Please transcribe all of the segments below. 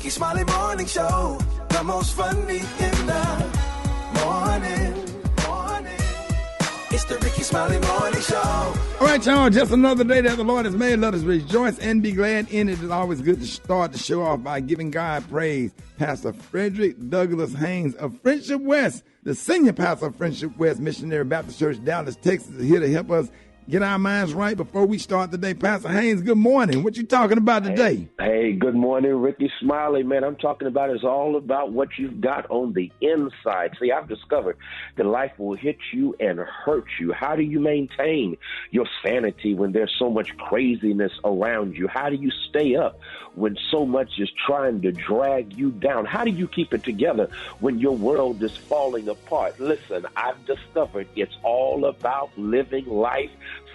Rickey Smiley Morning Show. The most funny in the morning. It's the Rickey Smiley Morning Show. All right, y'all, just another day that the Lord has made. Let us rejoice and be glad in it. It's always good to start the show off by giving God praise. Pastor Frederick Douglass Haynes of Friendship West, the senior pastor of Friendship West Missionary Baptist Church, Dallas, Texas, is here to help us get our minds right before we start the day. Pastor Haynes, good morning. What you talking about today? Hey, good morning, Rickey Smiley. Man, I'm talking about is all about what you've got on the inside. See, I've discovered that life will hit you and hurt you. How do you maintain your sanity when there's so much craziness around you? How do you stay up when so much is trying to drag you down? How do you keep it together when your world is falling apart? Listen, I've discovered it's all about living life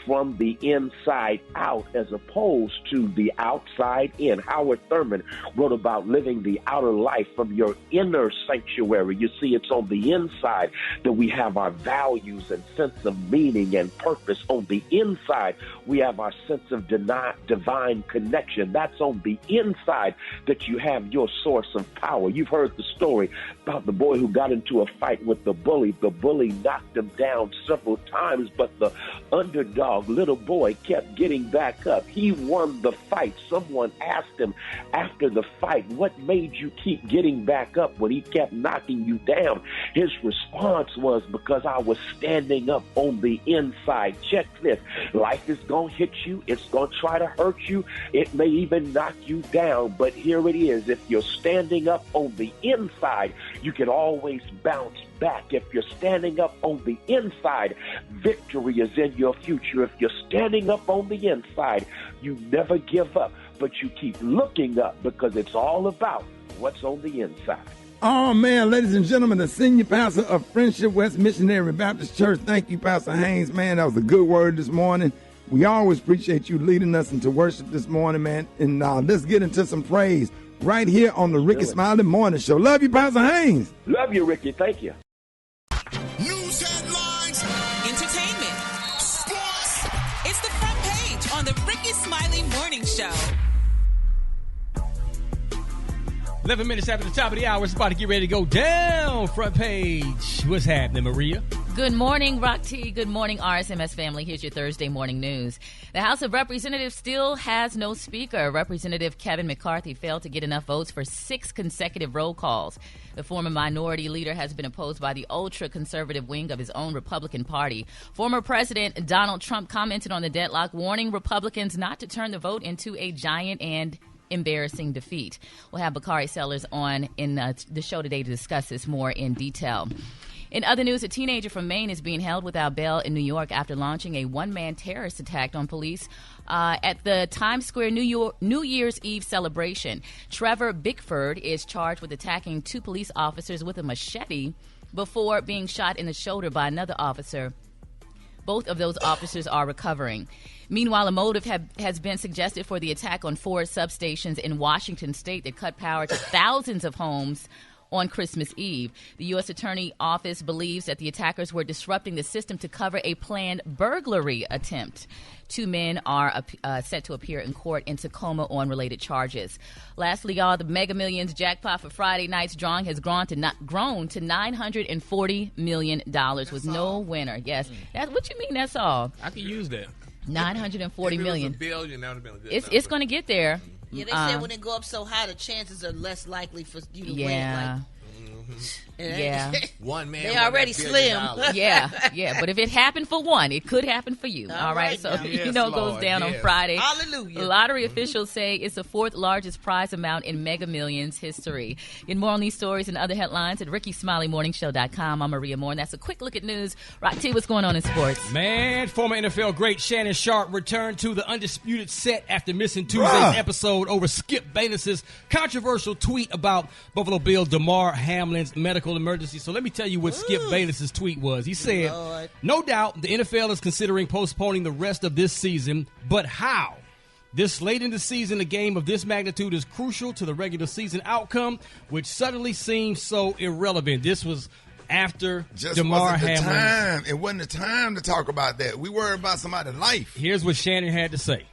from the inside out as opposed to the outside in. Howard Thurman wrote about living the outer life from your inner sanctuary. You see, it's on the inside that we have our values and sense of meaning and purpose. On the inside, we have our sense of divine connection. That's on the inside that you have your source of power. You've heard the story about the boy who got into a fight with the bully. The bully knocked him down several times, but the underdog little boy kept getting back up. He won the fight. Someone asked him after the fight, what made you keep getting back up when he kept knocking you down? His response was, because I was standing up on the inside. Check this. Life is going to hit you. It's going to try to hurt you. It may even knock you down. But here it is. If you're standing up on the inside, you can always bounce back. If you're standing up on the inside, victory is in your future. If you're standing up on the inside, you never give up, but you keep looking up because it's all about what's on the inside. Oh, man, ladies and gentlemen, the senior pastor of Friendship West Missionary Baptist Church. Thank you, Pastor Haynes, man. That was a good word this morning. We always appreciate you leading us into worship this morning, man. And let's get into some praise right here on the Rickey Smiley Morning Show. Love you, Pastor Haynes. Love you, Rickey. Thank you. News headlines, entertainment, sports. It's the front page on the Rickey Smiley Morning Show. 11 minutes after the top of the hour, it's about to get ready to go down. Front page. What's happening, Maria? Good morning, Rock T. Good morning, RSMS family. Here's your Thursday morning news. The House of Representatives still has no speaker. Representative Kevin McCarthy failed to get enough votes for 6 consecutive roll calls. The former minority leader has been opposed by the ultra-conservative wing of his own Republican Party. Former President Donald Trump commented on the deadlock, warning Republicans not to turn the vote into a giant and embarrassing defeat. We'll have Bakari Sellers on in the show today to discuss this more in detail. In other news, a teenager from Maine is being held without bail in New York after launching a one-man terrorist attack on police at the Times Square New Year's Eve celebration. Trevor Bickford is charged with attacking 2 police officers with a machete before being shot in the shoulder by another officer. Both of those officers are recovering. Meanwhile, a motive has been suggested for the attack on 4 substations in Washington state that cut power to thousands of homes on Christmas Eve. The U.S. Attorney Office believes that the attackers were disrupting the system to cover a planned burglary attempt. 2 men are set to appear in court in Tacoma on related charges. Lastly, y'all, the Mega Millions jackpot for Friday night's drawing has grown to $940 million with no winner. Yes. That's what you mean, that's all. I can use that. $940 million. If it was $1 billion, that would have been a good It's number. going to get there. Yeah, they said when it go up so high, the chances are less likely for you to win. Like, Yeah. One man. They already slim. Yeah. But if it happened for one, it could happen for you. All right. So, Yes, it goes Lord, down on yes. Friday. Hallelujah. Lottery officials say it's the 4th largest prize amount in Mega Millions history. Get more on these stories and other headlines at RickeySmileyMorningShow.com. I'm Maria Moore, and that's a quick look at news. Rock T, what's going on in sports? Man, former NFL great Shannon Sharpe returned to the Undisputed set after missing Tuesday's episode over Skip Bayless's controversial tweet about Buffalo Bill Damar Hamlin's medical emergency. So let me tell you what Skip Bayless's tweet was. He said, no doubt the NFL is considering postponing the rest of this season, but how? This late in the season, a game of this magnitude is crucial to the regular season outcome, which suddenly seems so irrelevant. This was after Damar Hamlin. It wasn't the time to talk about that. We worried about somebody's life. Here's what Shannon had to say.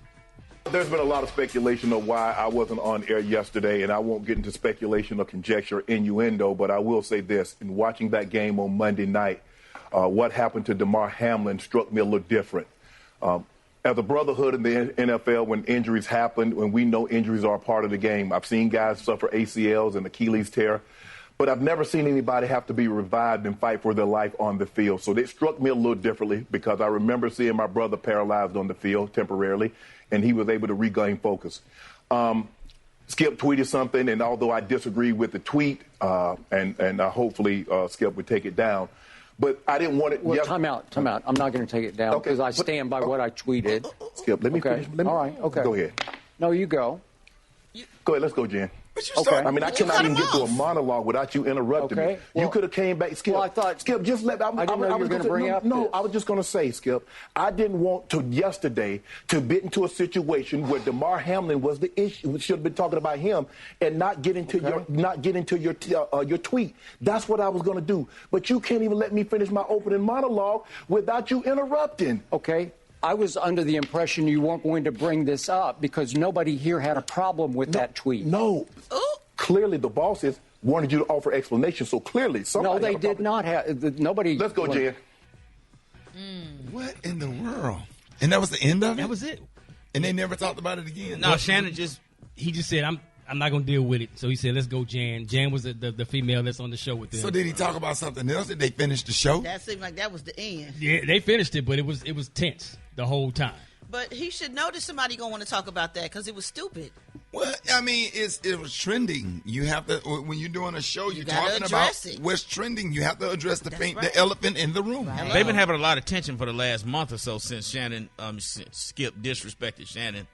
there's been a lot of speculation of why I wasn't on air yesterday, and I won't get into speculation or conjecture or innuendo, but I will say this. In watching that game on Monday night, what happened to Damar Hamlin struck me a little different. As a brotherhood in the NFL, when injuries happen, when we know injuries are a part of the game, I've seen guys suffer ACLs and Achilles tear, but I've never seen anybody have to be revived and fight for their life on the field. So it struck me a little differently because I remember seeing my brother paralyzed on the field temporarily, and he was able to regain focus. Skip tweeted something, and although I disagree with the tweet, and hopefully Skip would take it down, but I didn't want it. Well, time out. I'm not going to take it down because I stand by what I tweeted. Skip, let me finish. All right, okay. Go ahead. No, you go. Go ahead, let's go, Jen. Okay. I mean, I cannot even get to a monologue without you interrupting me. Well, you could have came back. Skip, well, I thought, Skip, just let. I didn't know you were going to bring up No, this. I was just going to say, Skip, I didn't want to yesterday to get into a situation where Damar Hamlin was the issue. We should have been talking about him and not get into your tweet. That's what I was going to do. But you can't even let me finish my opening monologue without you interrupting. Okay. I was under the impression you weren't going to bring this up because nobody here had a problem with that tweet. No. Clearly, the bosses wanted you to offer explanations, so clearly somebody. No, they did not have. Nobody. Let's go, Jen. What in the world? And that was the end of it? That was it. And they never talked about it again? No, Shannon just said, I'm not going to deal with it. So he said, let's go, Jan. Jan was the female that's on the show with them. So did he talk about something else? Did they finish the show? That seemed like that was the end. Yeah, they finished it, but it was tense the whole time. But he should know that somebody going to want to talk about that because it was stupid. Well, I mean, it was trending. You have to, when you're doing a show, you're talking address about it. what's trending. You have to address the right. elephant in the room. Right. They've been having a lot of tension for the last month or so since Shannon, Skip disrespected Shannon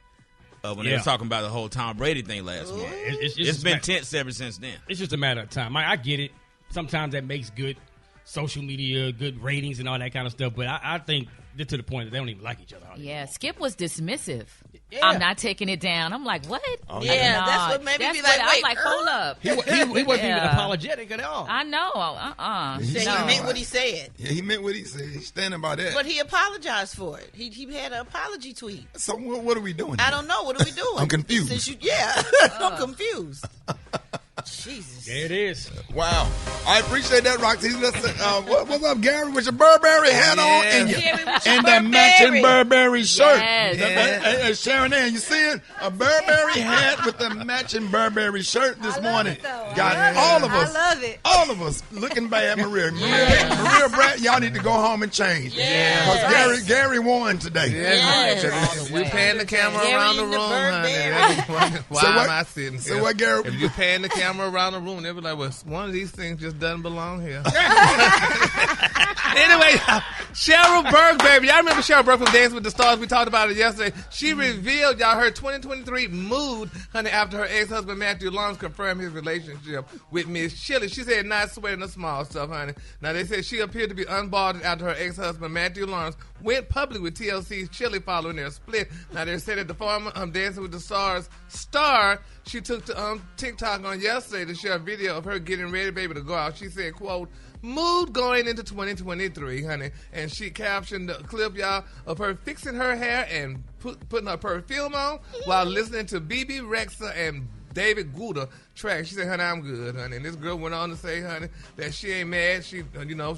when they were talking about the whole Tom Brady thing last month. It's been tense ever since then. It's just a matter of time. I get it. Sometimes that makes good social media, good ratings and all that kind of stuff, but I think they're to the point that they don't even like each other. Yeah, Skip was dismissive. Yeah. I'm not taking it down. I'm like, what? Oh, yeah, that's what made me be like, I'm like, hold up. He wasn't even apologetic at all. I know. He meant what he said. Yeah, he meant what he said. He's standing by that. But he apologized for it. He had an apology tweet. So what are we doing here? I don't know. What are we doing? I'm confused. I'm confused. Jesus. There it is. Wow. I appreciate that, Roxy. What's up, Gary, with your Burberry hat on and the matching Burberry shirt. Yes. Sharon Ann, you seeing a Burberry hat with the matching Burberry shirt this morning? Got all of us. I love it. All of us looking bad, Maria. Maria Brett, y'all need to go home and change. Because Gary won today. If you pan the camera around the room, honey, why am I sitting here? So what, Gary? If you pan the camera around the room, they'll be like, well, one of these things just doesn't belong here. Anyway, Cheryl Burke, baby. Y'all remember Cheryl Burke from Dance with the Stars? We talked about it yesterday. She revealed, y'all, her 2023 mood, honey, after her ex-husband Matthew Lawrence confirmed his relationship with Miss Chili. She said not sweating the small stuff, honey. Now, they said she appeared to be unbothered after her ex-husband Matthew Lawrence went public with TLC's Chili following their split. Now, they said that the former Dancing with the Stars star, she took to TikTok on yesterday to share a video of her getting ready, baby, to go out. She said, quote, mood going into 2023, honey. And she captioned the clip, y'all, of her fixing her hair and putting her perfume on while listening to BB Rexha and David Guetta track. She said, honey, I'm good, honey. And this girl went on to say, honey, that she ain't mad. She,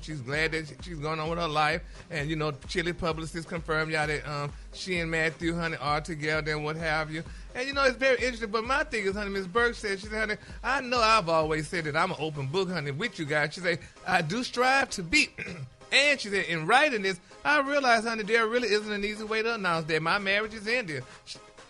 she's glad that she's going on with her life. And, Chili publicists confirmed, y'all, that she and Matthew, honey, are together and what have you. And, it's very interesting. But my thing is, honey, Ms. Burke said, she said, honey, I know I've always said that I'm an open book, honey, with you guys. She said, I do strive to be. And she said, in writing this, I realized, honey, there really isn't an easy way to announce that my marriage is ended.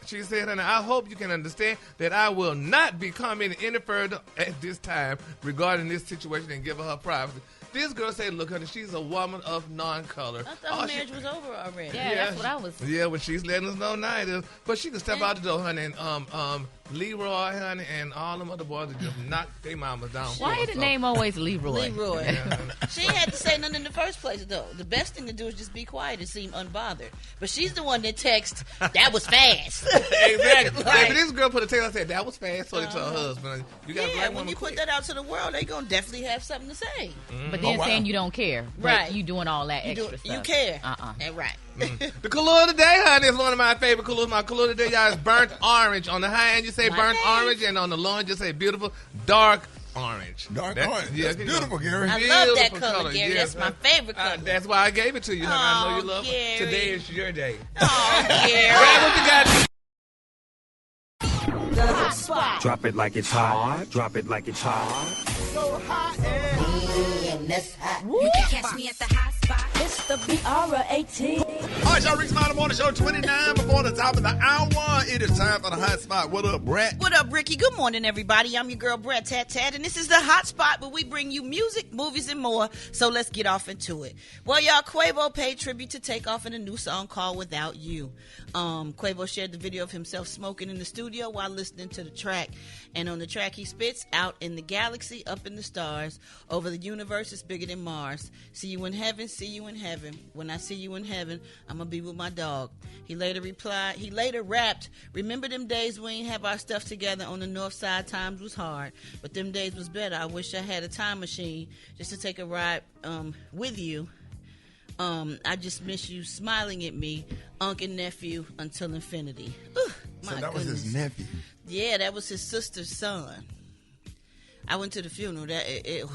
She said, honey, I hope you can understand that I will not be commenting any further at this time regarding this situation and give her privacy. This girl said, look, honey, she's a woman of non-color. I thought her marriage was over already. Yeah, that's what I was. Yeah, well, she's letting us know now it is. But she can step out the door, honey, and Leroy, honey, and all them other boys that just knock their mamas down. Why is the name always Leroy? Leroy. She ain't had to say nothing in the first place, though. The best thing to do is just be quiet and seem unbothered. But she's the one that texts, that was fast. Exactly. Like, this girl put a text, I said, that was fast, so to her husband. You got a black woman when you quick. put that out to the world, they going to definitely have something to say. But then saying you don't care. Right. You doing all that extra stuff. You care. Right. The color of the day, honey, is one of my favorite colors. My color of the day, y'all, is burnt orange. On the high end, you say burnt orange, and on the low end, you say beautiful dark orange. Orange. That's beautiful, Gary. I love that color, Gary. That's my favorite color. That's why I gave it to you, honey. I know you love Gary. it. Today is your day. Oh, Gary. Brad, what you got? The hot spot. Drop it like it's hot. Drop it like it's hot. So hot and that's hot. You can catch me at the hot spot. It's the BR18. All right, y'all, Rickey Smiley Morning Show 29 before the top of the hour. It is time for the hot spot. What up, Brett? What up, Ricky? Good morning, everybody. I'm your girl, Brett Tat, and this is the hot spot where we bring you music, movies, and more. So let's get off into it. Well, y'all, Quavo paid tribute to Takeoff in a new song called Without You. Quavo shared the video of himself smoking in the studio while listening to the track. And on the track, he spits, out in the galaxy, up in the stars, over the universe is bigger than Mars. See you in heaven, see you in heaven. When I see you in heaven, I'm gonna be with my dog. He later rapped, remember them days we ain't have our stuff together on the north side, times was hard, but them days was better. I wish I had a time machine just to take a ride with you. I just miss you smiling at me, uncle and nephew, until infinity. So that was his nephew. Yeah, that was his sister's son. I went to the funeral. It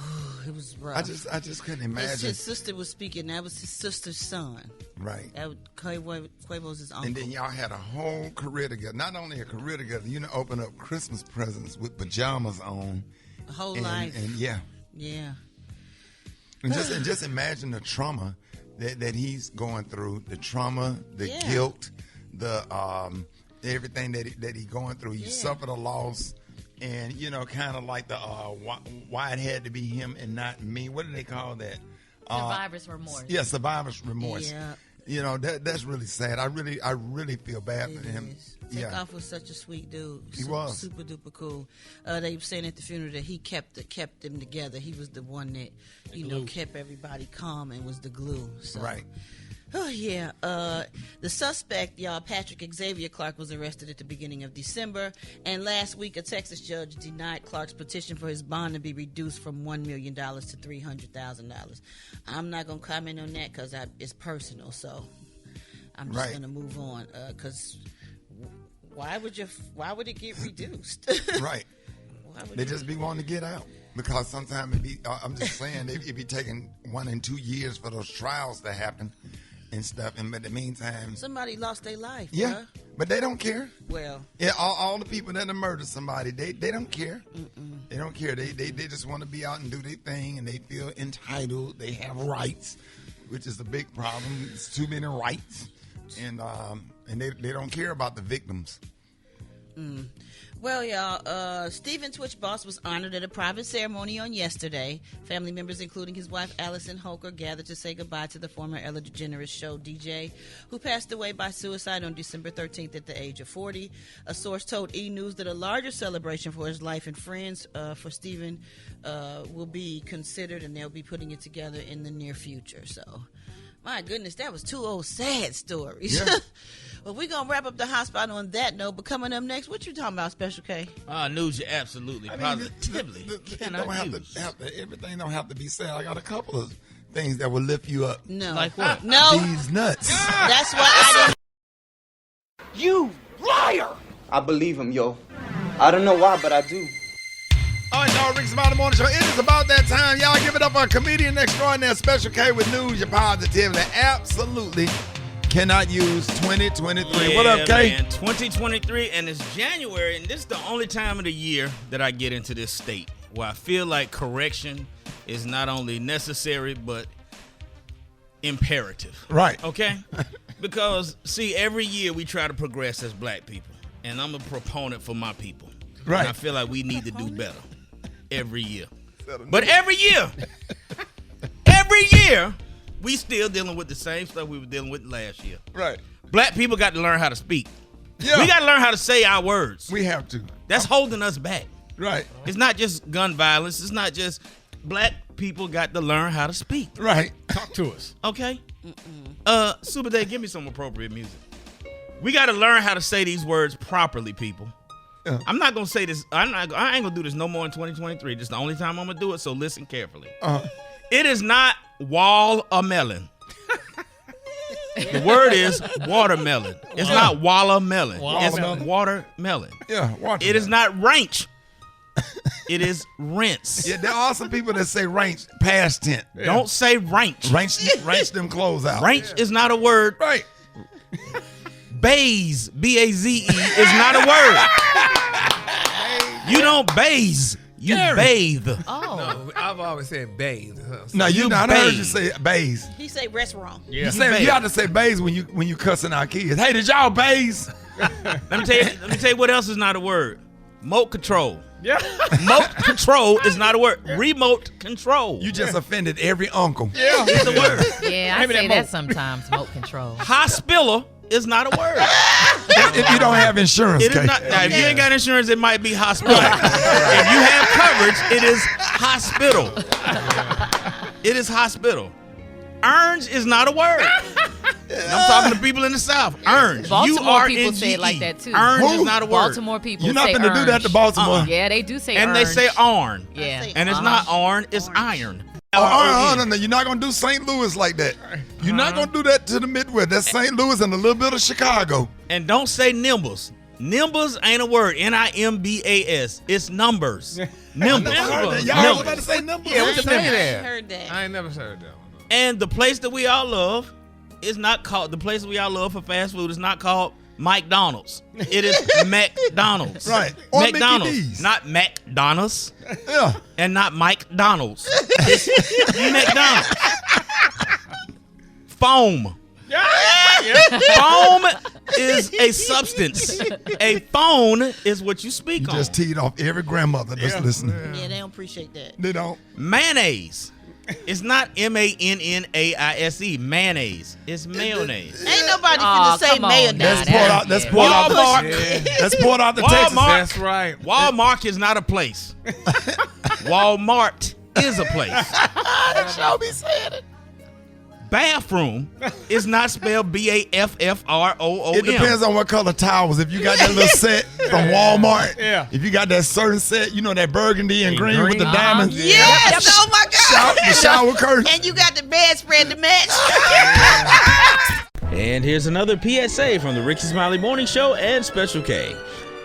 was rough. I just couldn't imagine. His sister was speaking. That was his sister's son. Right. Quavo's his uncle. And then y'all had a whole career together. Not only a career together, open up Christmas presents with pajamas on. A whole life. And yeah. Yeah. And just imagine the trauma that he's going through. The trauma, the guilt, the everything that he's going through. He suffered a loss. And, kind of like the why it had to be him and not me. What do they call that? Survivor's remorse. Yeah, survivor's remorse. Yeah. That's really sad. I really feel bad for him. Takeoff was such a sweet dude. He was. Super duper cool. They were saying at the funeral that he kept them together. He was the one that, kept everybody calm and was the glue. So. Right. Oh, yeah. The suspect, y'all, Patrick Xavier Clark, was arrested at the beginning of December. And last week, a Texas judge denied Clark's petition for his bond to be reduced from $1 million to $300,000. I'm not going to comment on that because it's personal. So I'm just going to move on. Because why would it get reduced? Right. They just be wanting to get out. Because sometimes I'm just saying, it'd be taking 1 and 2 years for those trials to happen and stuff. And but in the meantime, somebody lost their life. Yeah, bruh. But they don't care. Well, yeah, all the people that have murdered somebody, they don't care. They don't care. They just want to be out and do their thing, and they feel entitled. They have rights, which is a big problem. It's too many rights, and they don't care about the victims. Well, y'all, Stephen Twitch Boss was honored at a private ceremony on yesterday. Family members, including his wife, Allison Holker, gathered to say goodbye to the former Ellen DeGeneres show DJ, who passed away by suicide on December 13th at the age of 40. A source told E! News that a larger celebration for his life and friends for Stephen will be considered, and they'll be putting it together in the near future. So, my goodness, that was 2 old sad stories. Yeah. Well, we're going to wrap up the hot spot on that note, but coming up next, what you talking about, Special K? News, absolutely, positively. Everything don't have to be said. I got a couple of things that will lift you up. No. Like what? No. These nuts. That's why I didn't. You liar! I believe him, yo. I don't know why, but I do. All right, y'all, Rickey Smiley Morning Show. It is about that time. Y'all give it up for a comedian extraordinaire, Special K, with news, your positivity. Absolutely cannot use 2023. What up, K? Man, 2023, and it's January, and this is the only time of the year that I get into this state where I feel like correction is not only necessary, but imperative. Right. Okay? Because, see, every year we try to progress as black people, and I'm a proponent for my people. Right. And I feel like we need to do better every year. But every year, we still dealing with the same stuff we were dealing with last year. Right. Black people got to learn how to speak. Yeah. We got to learn how to say our words. We have to. That's holding us back. Right. It's not just gun violence. It's not just black people got to learn how to speak. Right. Talk to us. Okay? Super Day, give me some appropriate music. We got to learn how to say these words properly, people. I'm not going to say this. I ain't going to do this no more in 2023. This is the only time I'm going to do it, so listen carefully. It is not watermelon. The word is watermelon. It's not watermelon. It's watermelon. Yeah, watermelon. It is not ranch. It is rinse. Yeah, there are some people that say ranch past tense. Yeah. Don't say ranch. Ranch them clothes out. Ranch is not a word. Right. Baze, B-A-Z-E, is not a word. You don't bathe. You bathe. Oh. No, I've always said bathe. No, you not heard you say bathe. He say restaurant. Yeah. You have to say bathe when you cussing our kids. Hey, did y'all bathe? Let me tell you what else is not a word. Remote control. Yeah. Remote control is not a word. Remote control. You just offended every uncle. Yeah. It's a word. Yeah, I say that sometimes. Remote control. Hospital is not a word. If you don't have insurance, it is not. Now, if you ain't got insurance, it might be hospital. If you have coverage, it is hospital. It is hospital. Orange is not a word. I'm talking to people in the South. Orange. Baltimore people say it like that too. Orange is not a word. Baltimore people You're not say going to do that to Baltimore. Yeah, they do say and orange. they say iron. Yeah. And it's not iron, it's iron. No, you're not going to do St. Louis like that. You're not going to do that to the Midwest. That's St. Louis and a little bit of Chicago. And don't say Nimbus. Nimbus ain't a word. N-I-M-B-A-S. It's numbers. Nimbus. Y'all was about to say numbers. Yeah, what you I ain't heard that. I ain't never heard that one. And the place that we all love is not called, the place that we all love for fast food is not called McDonald's. It is McDonald's. Right. Or McDonald's. Mickey D's. Not McDonald's. Yeah. And not Mike Donald's. It's McDonald's. Foam. Foam is a substance. A phone is what you speak You on. just teed off every grandmother that's listening. Yeah, they don't appreciate that. They don't. Mayonnaise. It's not M-A-N-N-A-I-S-E. Mayonnaise. It's mayonnaise. Ain't nobody finna say mayonnaise. Let's pour out the Texas. That's right. Walmart is not a place. Walmart is a place. That show be saying it. Bathroom is not spelled B-A-F-F-R-O-O-M. It depends on what color towels. If you got that little set from Walmart, if you got that certain set, you know, that burgundy and green with the diamonds. Yes! Oh my God! The shower curtain. And you got the bedspread to match. And here's another PSA from the Rickey Smiley Morning Show and Special K.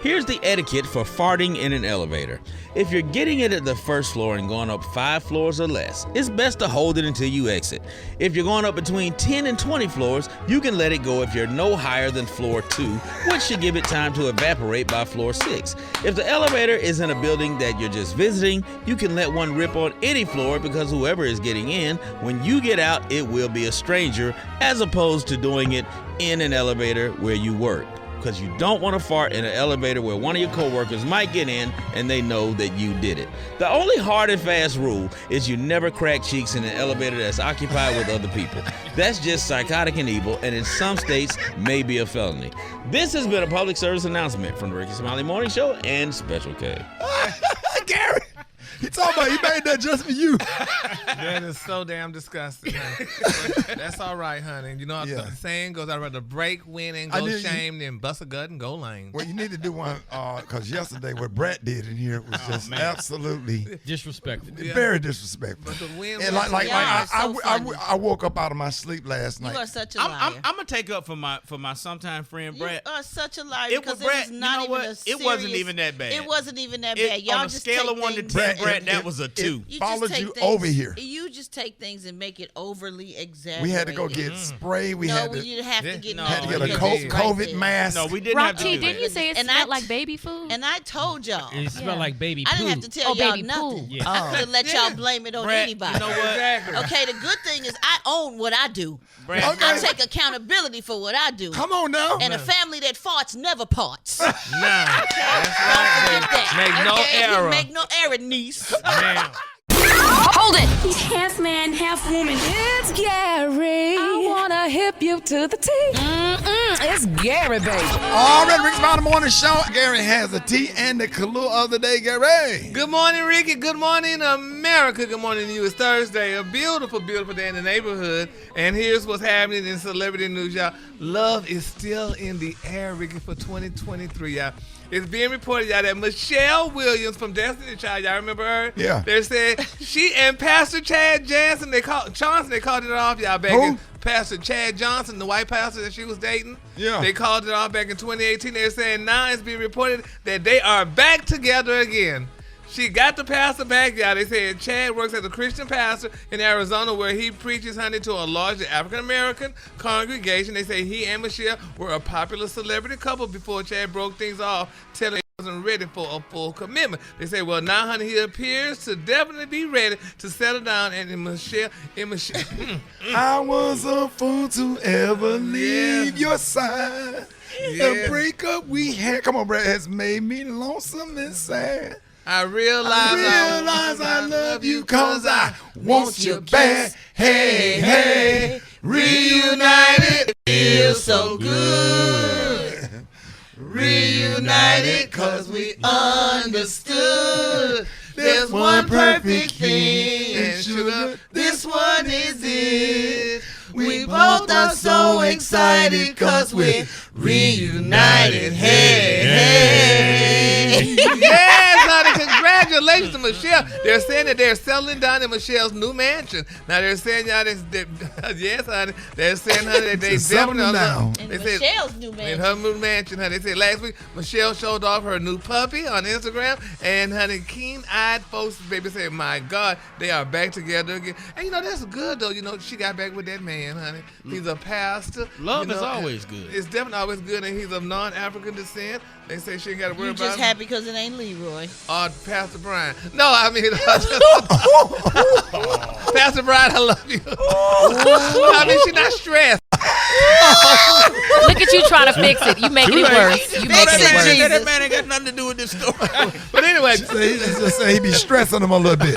Here's the etiquette for farting in an elevator. If you're getting it at the first floor and going up 5 floors or less, it's best to hold it until you exit. If you're going up between 10 and 20 floors, you can let it go if you're no higher than floor 2, which should give it time to evaporate by floor 6. If the elevator is in a building that you're just visiting, you can let one rip on any floor because whoever is getting in, when you get out, it will be a stranger, as opposed to doing it in an elevator where you work. Because you don't want to fart in an elevator where one of your coworkers might get in and they know that you did it. The only hard and fast rule is you never crack cheeks in an elevator that's occupied with other people. That's just psychotic and evil, and in some states may be a felony. This has been a public service announcement from the Rickey Smiley Morning Show and Special K. Gary, he talking about he made that just for you. That is so damn disgusting, honey. That's all right, honey. You know what the saying goes, I'd rather break, win, and go shame than bust a gut and go lame. Well, you need to do one because yesterday what Brett did in here was just absolutely disrespectful. Very disrespectful. But the win and I woke up out of my sleep last night. You are such a liar. I'm gonna take up for my sometime friend Brett. You are such a liar It because was Brett. it was not even a serious. It wasn't even that bad. It wasn't even that bad. Y'all on a just scale take of 1 to things- 10, Brett, that was a 2. Followed just you take things- over here. You just take things and make it overly exaggerated. We had to go get spray. We had to. You have to get had to get a COVID mask. No, we didn't have to do that. Didn't you say it smelled like baby food? And I told y'all. It smelled like baby poo. I didn't have to tell y'all baby nothing. poo. I could have let y'all blame it on Brett, anybody. you know what? Exactly. Okay, the good thing is I own what I do. Brett, I take accountability for what I do. Come on now. And a family that farts never parts. Nah, that's right. Don't forget that. Make no error. Make no error, niece. Damn. Hold it! He's half man, half woman. It's Gary. I wanna hip you to the T. It's Gary, baby. All right, Rick's Smiley Morning Show. Gary has the tea and the clue of the day. Gary. Good morning, Ricky. Good morning, America. Good morning to you. It's Thursday, a beautiful, beautiful day in the neighborhood. And here's what's happening in celebrity news, y'all. Love is still in the air, Ricky, for 2023, y'all. It's being reported, y'all, that Michelle Williams from Destiny Child, y'all remember her? Yeah. They said She and Pastor Chad Johnson, they called it off, y'all, back in Pastor Chad Johnson, the white pastor that she was dating. Yeah. They called it off back in 2018. They're saying now it's being reported that they are back together again. She got the pastor back, y'all. They said Chad works as a Christian pastor in Arizona where he preaches, honey, to a large African-American congregation. They say he and Michelle were a popular celebrity couple before Chad broke things off, telling he wasn't ready for a full commitment. They say, well, now, honey, he appears to definitely be ready to settle down. And Michelle, I was a fool to ever leave your side. The breakup we had, come on, Brad, has made me lonesome and sad. I realize I love you cause I want you back. Hey, hey, reunited feels so good. Reunited cause we understood. There's one perfect thing, and sugar, this one is it. We both are so excited cause we're reunited. Hey, hey. Yes, honey, congratulations to Michelle. They're saying that they're settling down in Michelle's new mansion. Now they're saying, y'all, yes, honey, they're saying, honey, that they definitely down. In Michelle's new mansion. In her new mansion, honey. They said last week Michelle showed off her new puppy on Instagram, and honey, keen-eyed folks, baby, said, my God, they are back together again. And that's good though. She got back with that man, honey. He's a pastor. Love is always good. It's definitely always good, and he's of non-African descent. They say she ain't got to worry about him. You just happy because it ain't Leroy. Pastor Brian. No, I mean, Pastor Brian, I love you. I mean, she's not stressed. Look at you trying to fix it. You making it worse. You making it worse. That man ain't got nothing to do with this story. But anyway, he be stressing him a little bit.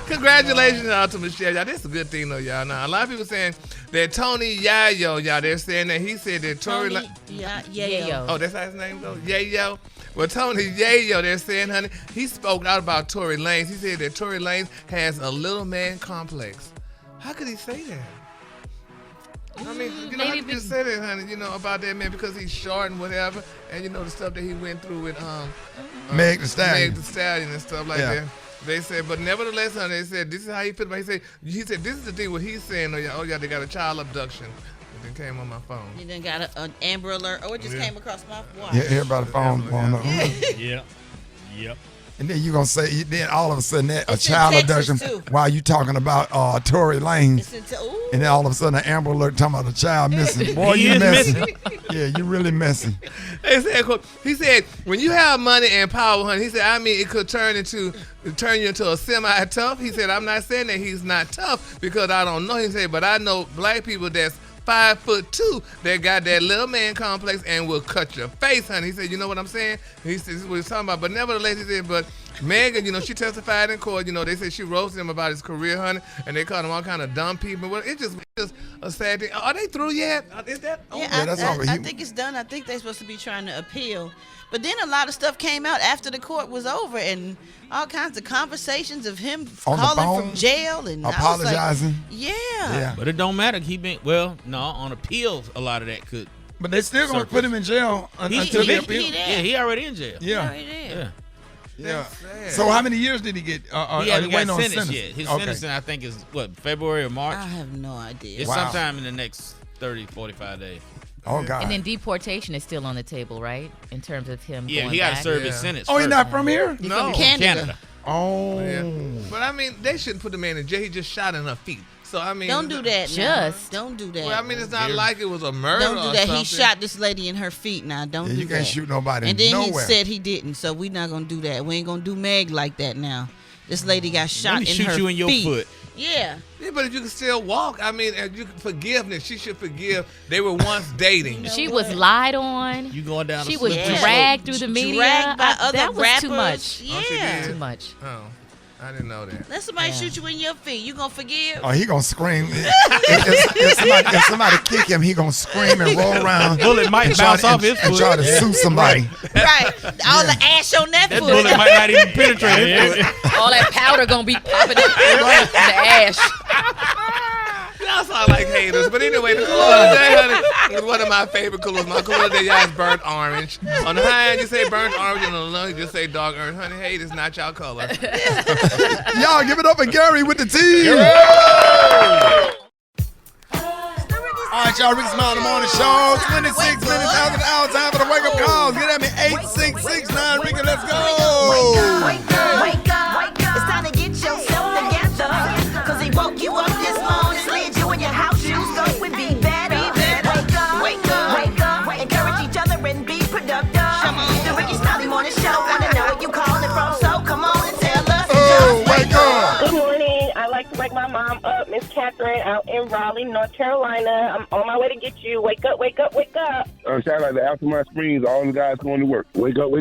Congratulations out to Michelle, y'all. This is a good thing though, y'all. Now a lot of people saying that Tony Yayo, y'all. They're saying that he said that Tory Yayo. Oh, that's how his name goes? Yayo. Well, Tony Yayo, they're saying, honey, he spoke out about Tory Lanez. He said that Tory Lanez has a little man complex. How could he say that? I mean, how could you say that, honey, about that man because he's short and whatever, and the stuff that he went through with Meg the Stallion. Meg the Stallion and stuff like that. They said, but nevertheless, honey, they said, this is how he feel about it. He said, this is the thing what he's saying, oh, yeah, they got a child abduction. It then came on my phone. You then got an Amber Alert. Oh, it just came across my watch. Yeah, everybody phone going up. Yep. And then you gonna say, then all of a sudden that a child abduction while you talking about Tory Lanez, and then all of a sudden an Amber Alert talking about a child missing. Boy, you messy. Yeah, you really messy. He said, when you have money and power, honey, he said, I mean, it could turn you into a semi-tough. He said, I'm not saying that he's not tough because I don't know. He said, but I know black people that's 5'2" that got that little man complex and will cut your face, honey. He said, you know what I'm saying? He said, this is what he's talking about. But nevertheless, he said, but Megan, she testified in court. They said she roasted him about his career, honey, and they called him all kind of dumb people. Well, it's just a sad thing. Are they through yet? Is that? I think it's done. I think they're supposed to be trying to appeal. But then a lot of stuff came out after the court was over, and all kinds of conversations of him calling from jail and apologizing. Yeah. But it don't matter. On appeals, a lot of that could. But they still gonna put him in jail until the appeal. He already in jail. Yeah. So how many years did he get? He hasn't got sentenced yet. His sentencing, I think, is February or March? I have no idea. It's sometime in the next 30, 45 days. Oh, God. And then deportation is still on the table, right? In terms of him going he got to back? serve his sentence. Oh, he's not from here? He's No. from Canada. Oh. Yeah. But, I mean, they shouldn't put the man in jail. He just shot in her feet. So, I mean. Don't do that. Don't do that. Well, I mean, it's not like it was a murder. Don't do that. Or He shot this lady in her feet now. Don't do that. You can't shoot nobody And then nowhere. he said he didn't. So we're not going to do that. We ain't going to do Meg like that now. This lady got shot in her feet. Let me shoot you in your foot. Yeah. Yeah, but if you can still walk, I mean, forgiveness, she should forgive. They were once dating. She was lied on. You going down? She was dragged through the media. Dragged by other that was rappers. too much. Yeah. Too much. Oh, I didn't know that. Let somebody shoot you in your feet. You gonna forgive? Oh, he gonna scream. if somebody kick him, he gonna scream and roll around. Bullet might bounce off his foot and try to sue somebody. Right. All the ash on that foot. Bullet might not even penetrate his foot. All that powder gonna be popping up in the ash. Y'all sound like haters. But anyway, the cool of the day, honey, is one of my favorite coolers. My cool of the day, y'all, is burnt orange. On the high end, you say burnt orange, and on the low, you just say dark orange. Honey, hate is not y'all color. Y'all give it up for Gary with the T. All right, y'all, Rickey Smiley Morning Show. 26 minutes after the hour, time for the wake-up calls. Get at me, 866-9 Rickey, let's go. Wake up. It's time to get yourself together. Cause he woke you up this morning, slid you in your house shoes, so it would be better. Wake up. Encourage each other and be productive. The Rickey Smiley Morning Show. Wanna know where you calling from, so come on and tell us. Wake up. Good morning. I like to wake my mom up, Miss Catherine, out in Raleigh, North Carolina. I'm on my way to get you. Wake up. Shout out to Altamont Springs, all the guys going to work. Wake up.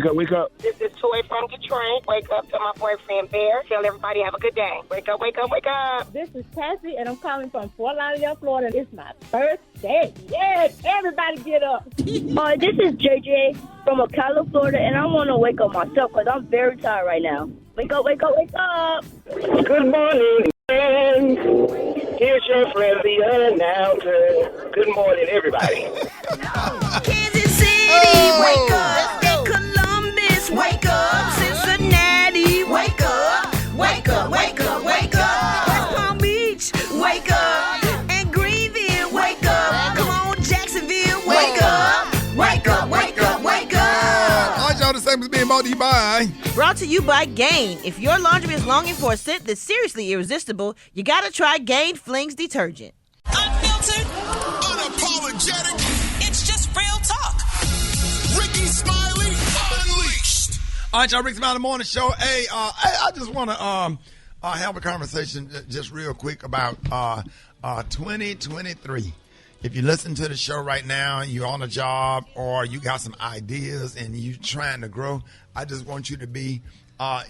This is Toy from Detroit. Wake up to my boyfriend Bear. Tell everybody have a good day. Wake up. This is Cassie, and I'm calling from Fort Lauderdale, Florida. It's my birthday. Yes, everybody get up. This is JJ from Ocala, Florida, and I want to wake up myself because I'm very tired right now. Wake up. Good morning, friends. Here's your friend, the announcer. Good morning, everybody. Kansas City, wake up. Columbus, wake up. Cincinnati, wake up. West Palm Beach, wake up. And Greenville, wake up. Come on, Jacksonville, wake up. All right, y'all, the segment's being brought to you by... Brought to you by Gain. If your laundry is longing for a scent that's seriously irresistible, you gotta try Gain Flings detergent. Unfiltered, unapologetic. It's just real talk. Rickey Smiley Unleashed. All right, y'all, Rickey Smiley Morning Show. Hey, I just want to have a conversation just real quick about 2023. If you listen to the show right now, you're on a job or you got some ideas and you're trying to grow, I just want you to be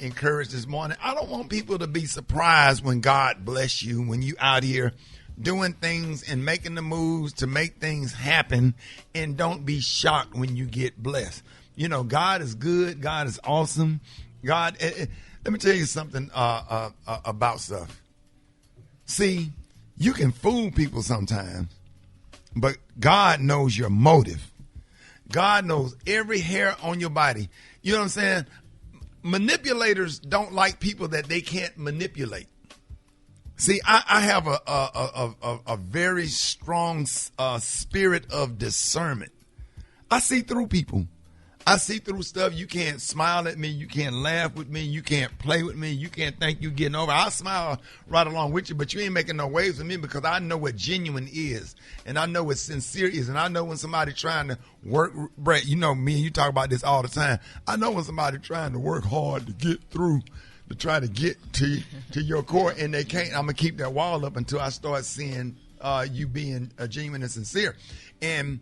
encouraged this morning. I don't want people to be surprised when God bless you, when you out here doing things and making the moves to make things happen, and don't be shocked when you get blessed. You know, God is good. God is awesome. God, let me tell you something about stuff. See, you can fool people sometimes, but God knows your motive. God knows every hair on your body. You know what I'm saying? Manipulators don't like people that they can't manipulate. See, I have a very strong spirit of discernment. I see through people. I see through stuff. You can't smile at me. You can't laugh with me. You can't play with me. You can't think you're getting over. I'll smile right along with you, but you ain't making no waves with me because I know what genuine is, and I know what sincere is, and I know when somebody trying to work. Brett, you know me and you talk about this all the time. I know when somebody trying to work hard to get through, to try to get to your core, and they can't. I'm gonna keep that wall up until I start seeing you being genuine and sincere. And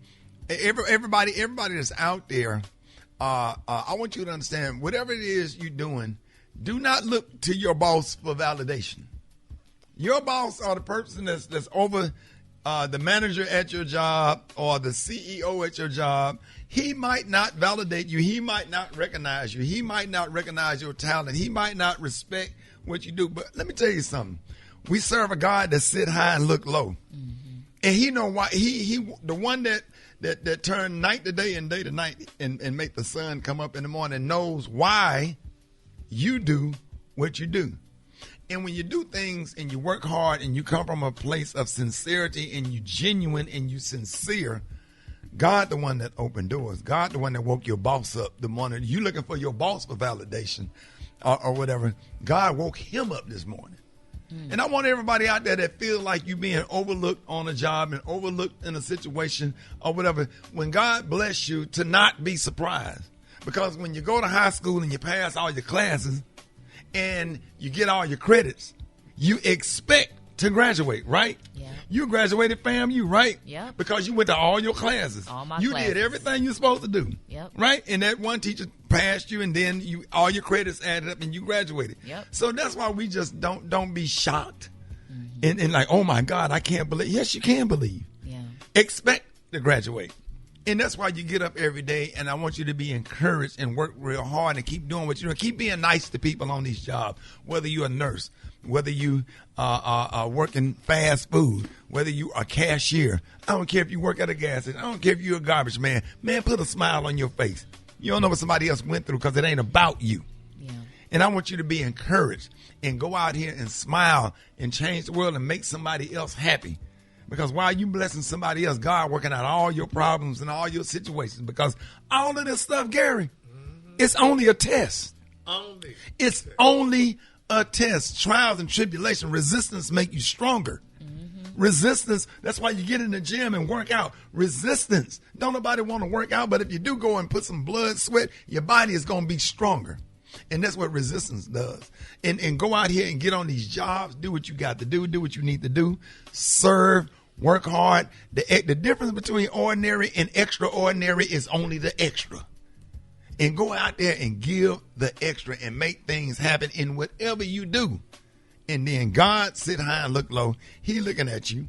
everybody that's out there. I want you to understand, whatever it is you're doing, do not look to your boss for validation. Your boss or the person that's over the manager at your job or the CEO at your job. He might not validate you. He might not recognize you. He might not recognize your talent. He might not respect what you do. But let me tell you something. We serve a God that sit high and look low. Mm-hmm. And he know why. He the one that turn night to day and day to night and make the sun come up in the morning knows why you do what you do. And when you do things and you work hard and you come from a place of sincerity and you genuine and you sincere, God the one that opened doors. God the one that woke your boss up the morning. You looking for your boss for validation or whatever. God woke him up this morning. And I want everybody out there that feel like you being overlooked on a job and overlooked in a situation or whatever, when God bless you, to not be surprised. Because when you go to high school and you pass all your classes and you get all your credits, you expect to graduate, right? Yeah. You graduated FAMU, right? Yeah. Because you went to all your classes. All my classes. You did everything you're supposed to do. Yep. Right? And that one teacher passed you, and then all your credits added up and you graduated. Yep. So that's why we just don't be shocked and like, oh my God, I can't believe. Yes, you can believe. Yeah. Expect to graduate. And that's why you get up every day, and I want you to be encouraged and work real hard and keep doing what you're doing. Keep being nice to people on these jobs, whether you're a nurse, whether you are working fast food, whether you are a cashier. I don't care if you work at a gas station. I don't care if you're a garbage man. Man, put a smile on your face. You don't know what somebody else went through because it ain't about you. Yeah. And I want you to be encouraged and go out here and smile and change the world and make somebody else happy. Because while you blessing somebody else, God working out all your problems and all your situations. Because all of this stuff, Gary, it's only a test. It's only a test. Trials and tribulation, resistance make you stronger. Resistance, that's why you get in the gym and work out. Resistance. Don't nobody want to work out, but if you do go and put some blood, sweat, your body is going to be stronger. And that's what resistance does. And go out here and get on these jobs, do what you got to do what you need to do, serve, work hard. The difference between ordinary and extraordinary is only the extra. And go out there and give the extra and make things happen in whatever you do. And then God sit high and look low. He looking at you.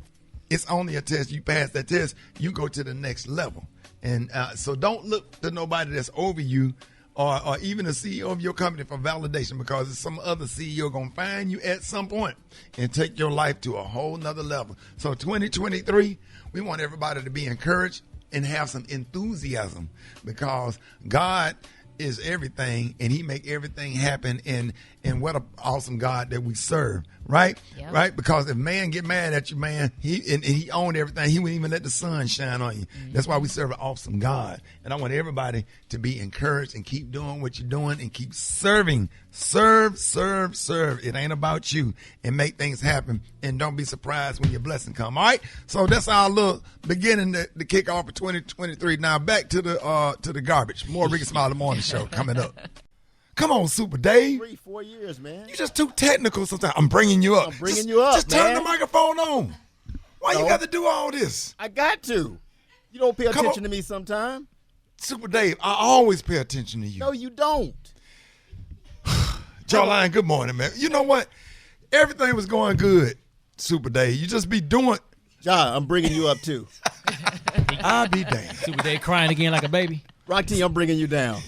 It's only a test. You pass that test, you go to the next level. And so don't look to nobody that's over you or even the CEO of your company for validation, because some other CEO going to find you at some point and take your life to a whole nother level. So 2023, we want everybody to be encouraged and have some enthusiasm, because God is everything, and he make everything happen, and what an awesome God that we serve, right? Yep. Right? Because if man get mad at you, man, he owned everything. He wouldn't even let the sun shine on you. Mm-hmm. That's why we serve an awesome God. And I want everybody to be encouraged and keep doing what you're doing and keep serving. Serve. It ain't about you, and make things happen. And don't be surprised when your blessing come. All right? So that's our little beginning to kick off for 2023. Now back to the garbage. More Rickey Smiley Morning Show coming up. Come on, Super Dave. 3-4 years, man. You just too technical sometimes. I'm bringing you up. Just turn the microphone on. Why you got to do all this? I got to. You don't pay attention to me sometime. Super Dave, I always pay attention to you. No, you don't. Jawline, good morning, man. You know what? Everything was going good, Super Dave. You just be doing. Ja, I'm bringing you up, too. I'll be damned. Super Dave crying again like a baby. Rocky, I'm bringing you down.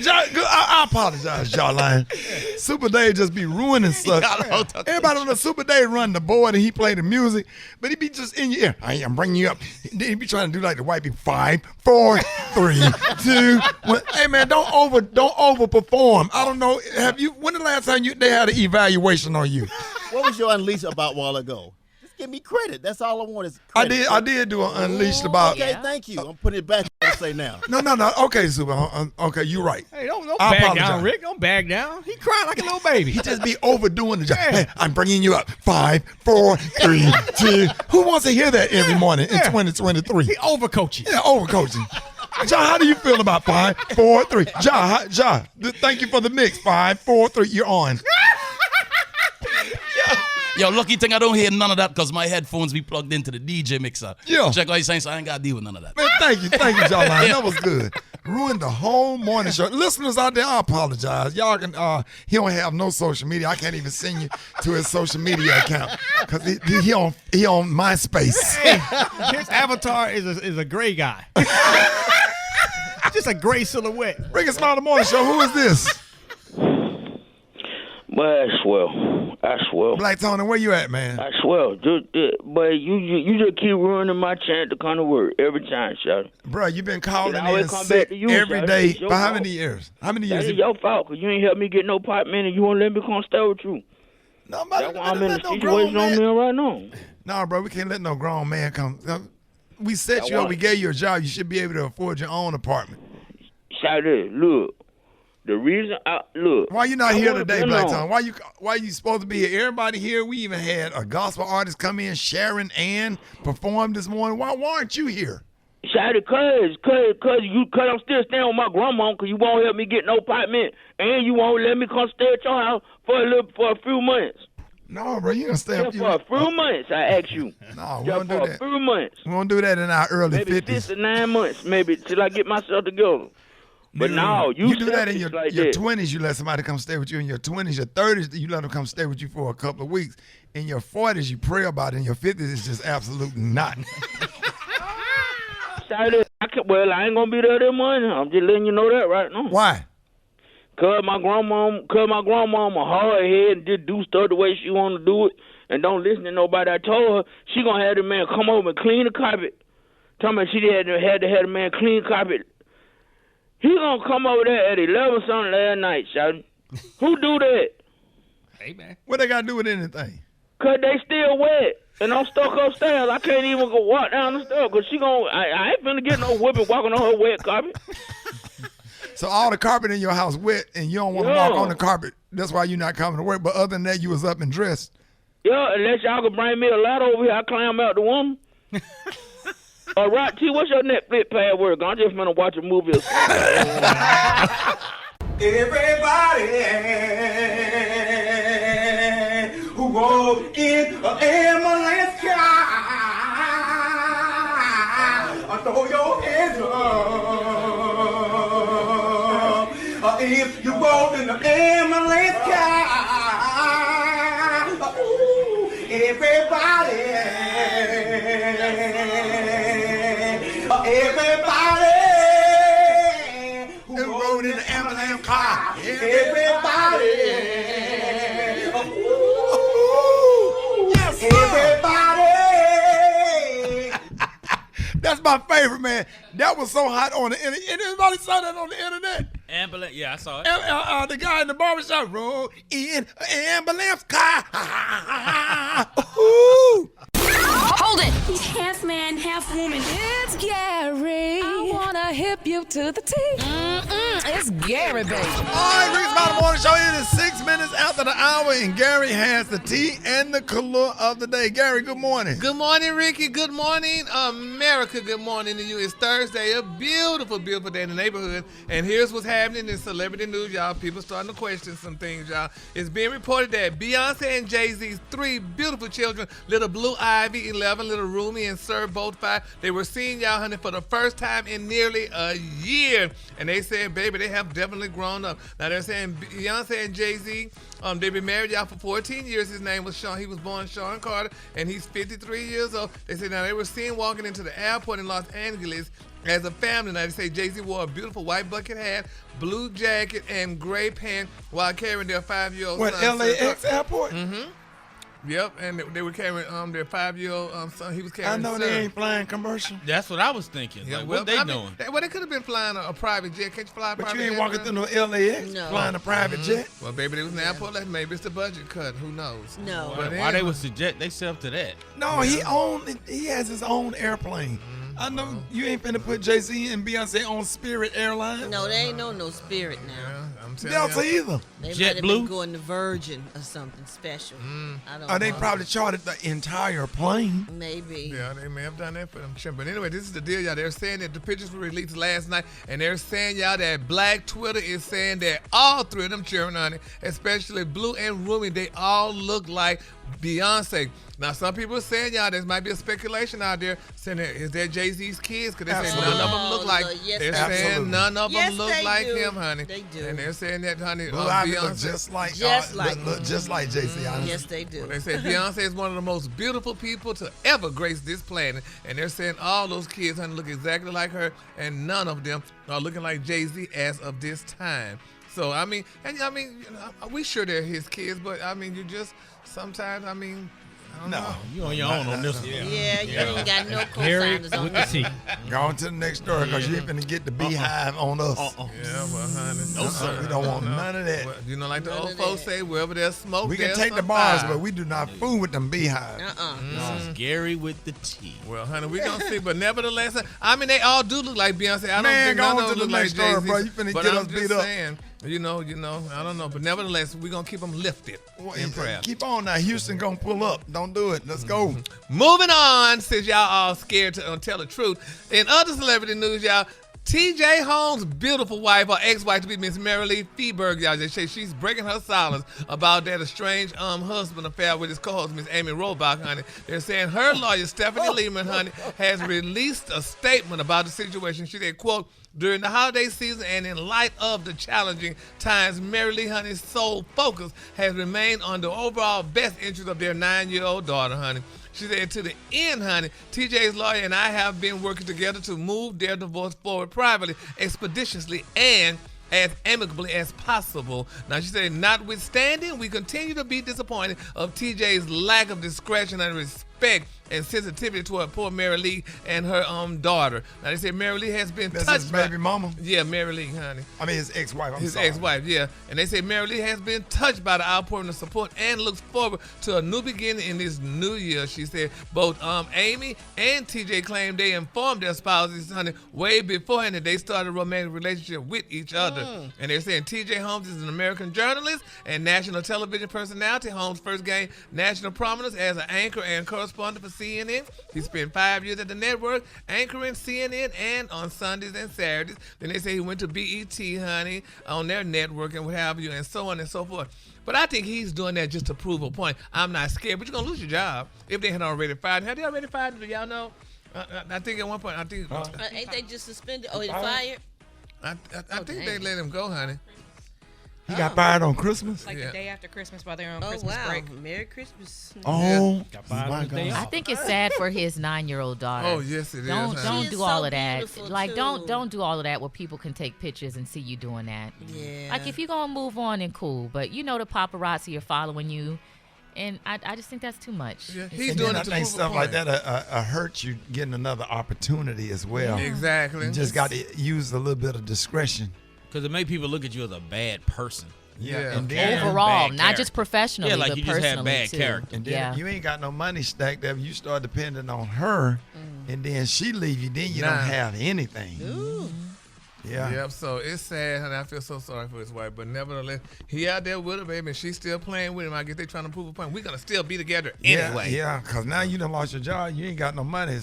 I apologize, Jawline. Super Dave just be ruining stuff. Everybody on the Super Dave run the board and he play the music, but he be just in your ear. I'm bringing you up. Then he be trying to do like the white people. 5, 4, 3, 2, 1. Hey man, don't overperform. I don't know. When the last time they had an evaluation on you? What was your unleash about a while ago? Give me credit. That's all I want is credit. I did do an unleashed about. Okay, thank you. I'm putting it back. I say now. No. Okay, Super. Okay, you're right. Hey, don't bag down, Rick. Don't bag down. He crying like a little baby. He just be overdoing the job. Hey, I'm bringing you up. 5, 4, 3, 2. Who wants to hear that every morning in 2023? He overcoaching. Yeah, overcoaching. Ja, how do you feel about 5, 4, 3? Ja, thank you for the mix. 5, 4, 3. You're on. Yo, lucky thing I don't hear none of that because my headphones be plugged into the DJ mixer. Yeah. Check what he's saying, so I ain't got to deal with none of that. Man, thank you, Jawline. That was good. Ruined the whole morning show. Listeners out there, I apologize. Y'all can, he don't have no social media. I can't even send you to his social media account because he on MySpace. His avatar is a gray guy. Just a gray silhouette. Rickey Smiley Morning Show. Who is this? But I swear. Black Tony, where you at, man? I swear. But you just keep ruining my chance to come to work every time, Shawty. Bro, you been calling in sick every day for how many years? How many years? It's your fault, because you ain't helped me get no apartment and you won't let me come stay with you. No, that's why I'm in the situation I'm in right now. No, bro, we can't let no grown man come. We set you up. We gave you a job. You should be able to afford your own apartment. Shawty, look. The reason why you not here today, Black Tom? Why you supposed to be here? Everybody here. We even had a gospel artist come in, Sharon Ann, perform this morning. Why aren't you here? Shawty, cause I'm still staying with my grandma because you won't help me get no apartment and you won't let me come stay at your house for a few months. No, bro, you gonna stay up for a few months. I ask you. No, we won't do that. For a few months. We won't do that in our early 50s. Maybe 6 to 9 months, maybe till I get myself together. But no, you do that in your 20s. You let somebody come stay with you. In your 20s, your 30s, you let them come stay with you for a couple of weeks. In your 40s, you pray about it. In your 50s, it's just absolutely not. Saturday. I ain't gonna be there this morning. I'm just letting you know that right now. Why? Cause my grandma a hard head and just do stuff the way she want to do it, and don't listen to nobody. I told her she gonna have the man come over and clean the carpet. Tell me she had to have the man clean carpet. He gonna come over there at 11 something last night, shouting. Who do that? Hey man, what they got to do with anything? Cause they still wet. And I'm stuck upstairs. I can't even go walk down the stairs because I ain't finna get no whipping walking on her wet carpet. So all the carpet in your house wet and you don't want to walk on the carpet. That's why you're not coming to work. But other than that, you was up and dressed. Yeah, unless y'all could bring me a ladder over here, I climb out the woman. Right, T, what's your Netflix password? I'm just finna watch a movie or something. Everybody who rode in an ambulance car, throw your hands up. If you rode in an ambulance car, everybody who rode in an ambulance car, everybody. Yes, everybody. That's my favorite, man. That was so hot on the internet. Anybody saw that on the internet? Ambulance, yeah, I saw it. The guy in the barbershop rode in an ambulance car. Hold it! He's half man, half woman. It's Gary. I wanna hip you to the T. It's Gary, baby. All right, Rickey Smiley Morning Show. It is 6 minutes after the hour, and Gary has the tea and the color of the day. Gary, good morning. Good morning, Ricky. Good morning, America. Good morning to you. It's Thursday, a beautiful, beautiful day in the neighborhood. And here's what's happening in celebrity news, y'all. People starting to question some things, y'all. It's being reported that Beyonce and Jay-Z's 3 beautiful children, little Blue Ivy, 11, little Rumi, and Sir, both 5, they were seeing y'all, honey, for the first time in nearly a year. And they said, baby, they have definitely grown up. Now, they're saying Beyonce and Jay-Z, they've been married, y'all, for 14 years. His name was Sean. He was born Sean Carter, and he's 53 years old. They said, now, they were seen walking into the airport in Los Angeles as a family. Now, they say Jay-Z wore a beautiful white bucket hat, blue jacket, and gray pants while carrying their 5-year-old son. What, LAX airport? Mm-hmm. Yep, and they were carrying their 5-year-old son. He was carrying. I know they ain't flying commercial. That's what I was thinking. Yeah, like, well, what they doing? Well, they could have been flying a private jet. Can't you fly a private jet? But you ain't walking through no LAX flying a private jet. Well, baby, they was in the airport. Like, maybe it's the budget cut. Who knows? No. But Why they would suggest they sell to that? No, he has his own airplane. I know you ain't finna put Jay-Z and Beyonce on Spirit Airlines. No, they ain't no Spirit now. Yeah, I'm Delta either. They might Jet have Blue? been going to Virgin or something special. I don't know. They probably chartered the entire plane. Maybe. Yeah, they may have done that for them. But anyway, this is the deal, y'all. They're saying that the pictures were released last night, and they're saying, y'all, that Black Twitter is saying that all 3 of them children, honey, especially Blue and Rumi, they all look like Beyonce. Now, some people are saying, y'all, there might be a speculation out there saying, is that Jay-Z's kids? Because they say none of them look like. Yes, they're saying none of them look like him, honey. They do. And they're saying that, honey, Blue Ivy Beyonce look just like Jay-Z. Yes, they do. Well, they say Beyonce is one of the most beautiful people to ever grace this planet, and they're saying all those kids, honey, look exactly like her, and none of them are looking like Jay-Z as of this time. So I mean, we sure they're his kids, but I mean, you just sometimes, I mean. No, you on your own on this one. Yeah, you ain't got no co-signers on this. Go on to the next story because you ain't finna get the beehive on us. Yeah, well, honey. No, sir. We don't want none of that. Well, you know, like the old folks say, wherever there's smoke, We can there's take the some bars, fire. but we do not fool with them beehives. This is Gary with the T. Well, honey, we gonna see, but nevertheless, I mean, they all do look like Beyonce. I don't Man, think go none on of to them the look next like story, Jay-Z. bro. You finna But get I'm us beat just up. saying, you know, I don't know, but nevertheless, we gonna keep them lifted in prayer. Keep on now. Houston gonna pull up. Don't do it. Let's go. Moving on, since y'all all scared to tell the truth. In other celebrity news, y'all, T.J. Holmes' beautiful wife, or ex-wife to be Miss Marilee Feeberg, y'all, they say she's breaking her silence about that estranged husband affair with his co-host, Miss Amy Robach, honey. They're saying her lawyer, Stephanie Lehman, honey, has released a statement about the situation. She said, quote, during the holiday season and in light of the challenging times, Marilee, honey's sole focus has remained on the overall best interest of their 9-year-old daughter, honey. She said, to the end, honey, TJ's lawyer and I have been working together to move their divorce forward privately, expeditiously, and as amicably as possible. Now, she said, notwithstanding, we continue to be disappointed of TJ's lack of discretion and respect and sensitivity toward poor Mary Lee and her daughter. Now, they say Mary Lee has been touched his baby mama? Yeah, Mary Lee, honey. I mean, his ex-wife. His ex-wife, yeah. And they say Mary Lee has been touched by the outpouring of support and looks forward to a new beginning in this new year. She said both Amy and TJ claimed they informed their spouses, honey, way beforehand that they started a romantic relationship with each other. And they're saying TJ Holmes is an American journalist and national television personality. Holmes first gained national prominence as an anchor and correspondent for CNN. He spent 5 years at the network anchoring CNN and on Sundays and Saturdays. Then they say he went to BET, honey, on their network and what have you, and so on and so forth. But I think he's doing that just to prove a point. I'm not scared, but you're going to lose your job if they had already fired him. Have they already fired him? Do y'all know? I think at one point, ain't they just suspended? Oh, he fired? I think they let him go, honey. He got fired on Christmas? Like the day after Christmas while they're on Christmas break. Merry Christmas. Oh, got fired on the day I think it's sad for his 9-year-old daughter. Oh, yes, it is. Don't do so all of that. beautiful, Like, too. don't do all of that where people can take pictures and see you doing that. Yeah. Like, if you're gonna move on, then cool. But you know the paparazzi are following you, and I just think that's too much. Yeah, And he's then doing I it to think prove a stuff like point. that hurts you getting another opportunity as well. Exactly. You just got to use a little bit of discretion. Because it make people look at you as a bad person. Yeah. And then, Overall, Bad not character. just professionally, Yeah, like but you just personally had bad too. character. and then Yeah. you ain't got no money stacked up. You start depending on her, and then she leave you. Then you Nah. don't have anything. Yeah. Yep, so it's sad, honey. I feel so sorry for his wife, but nevertheless, he out there with her, baby, and she's still playing with him. I guess they trying to prove a point. We're going to still be together anyway. Yeah, because now you done lost your job. You ain't got no money.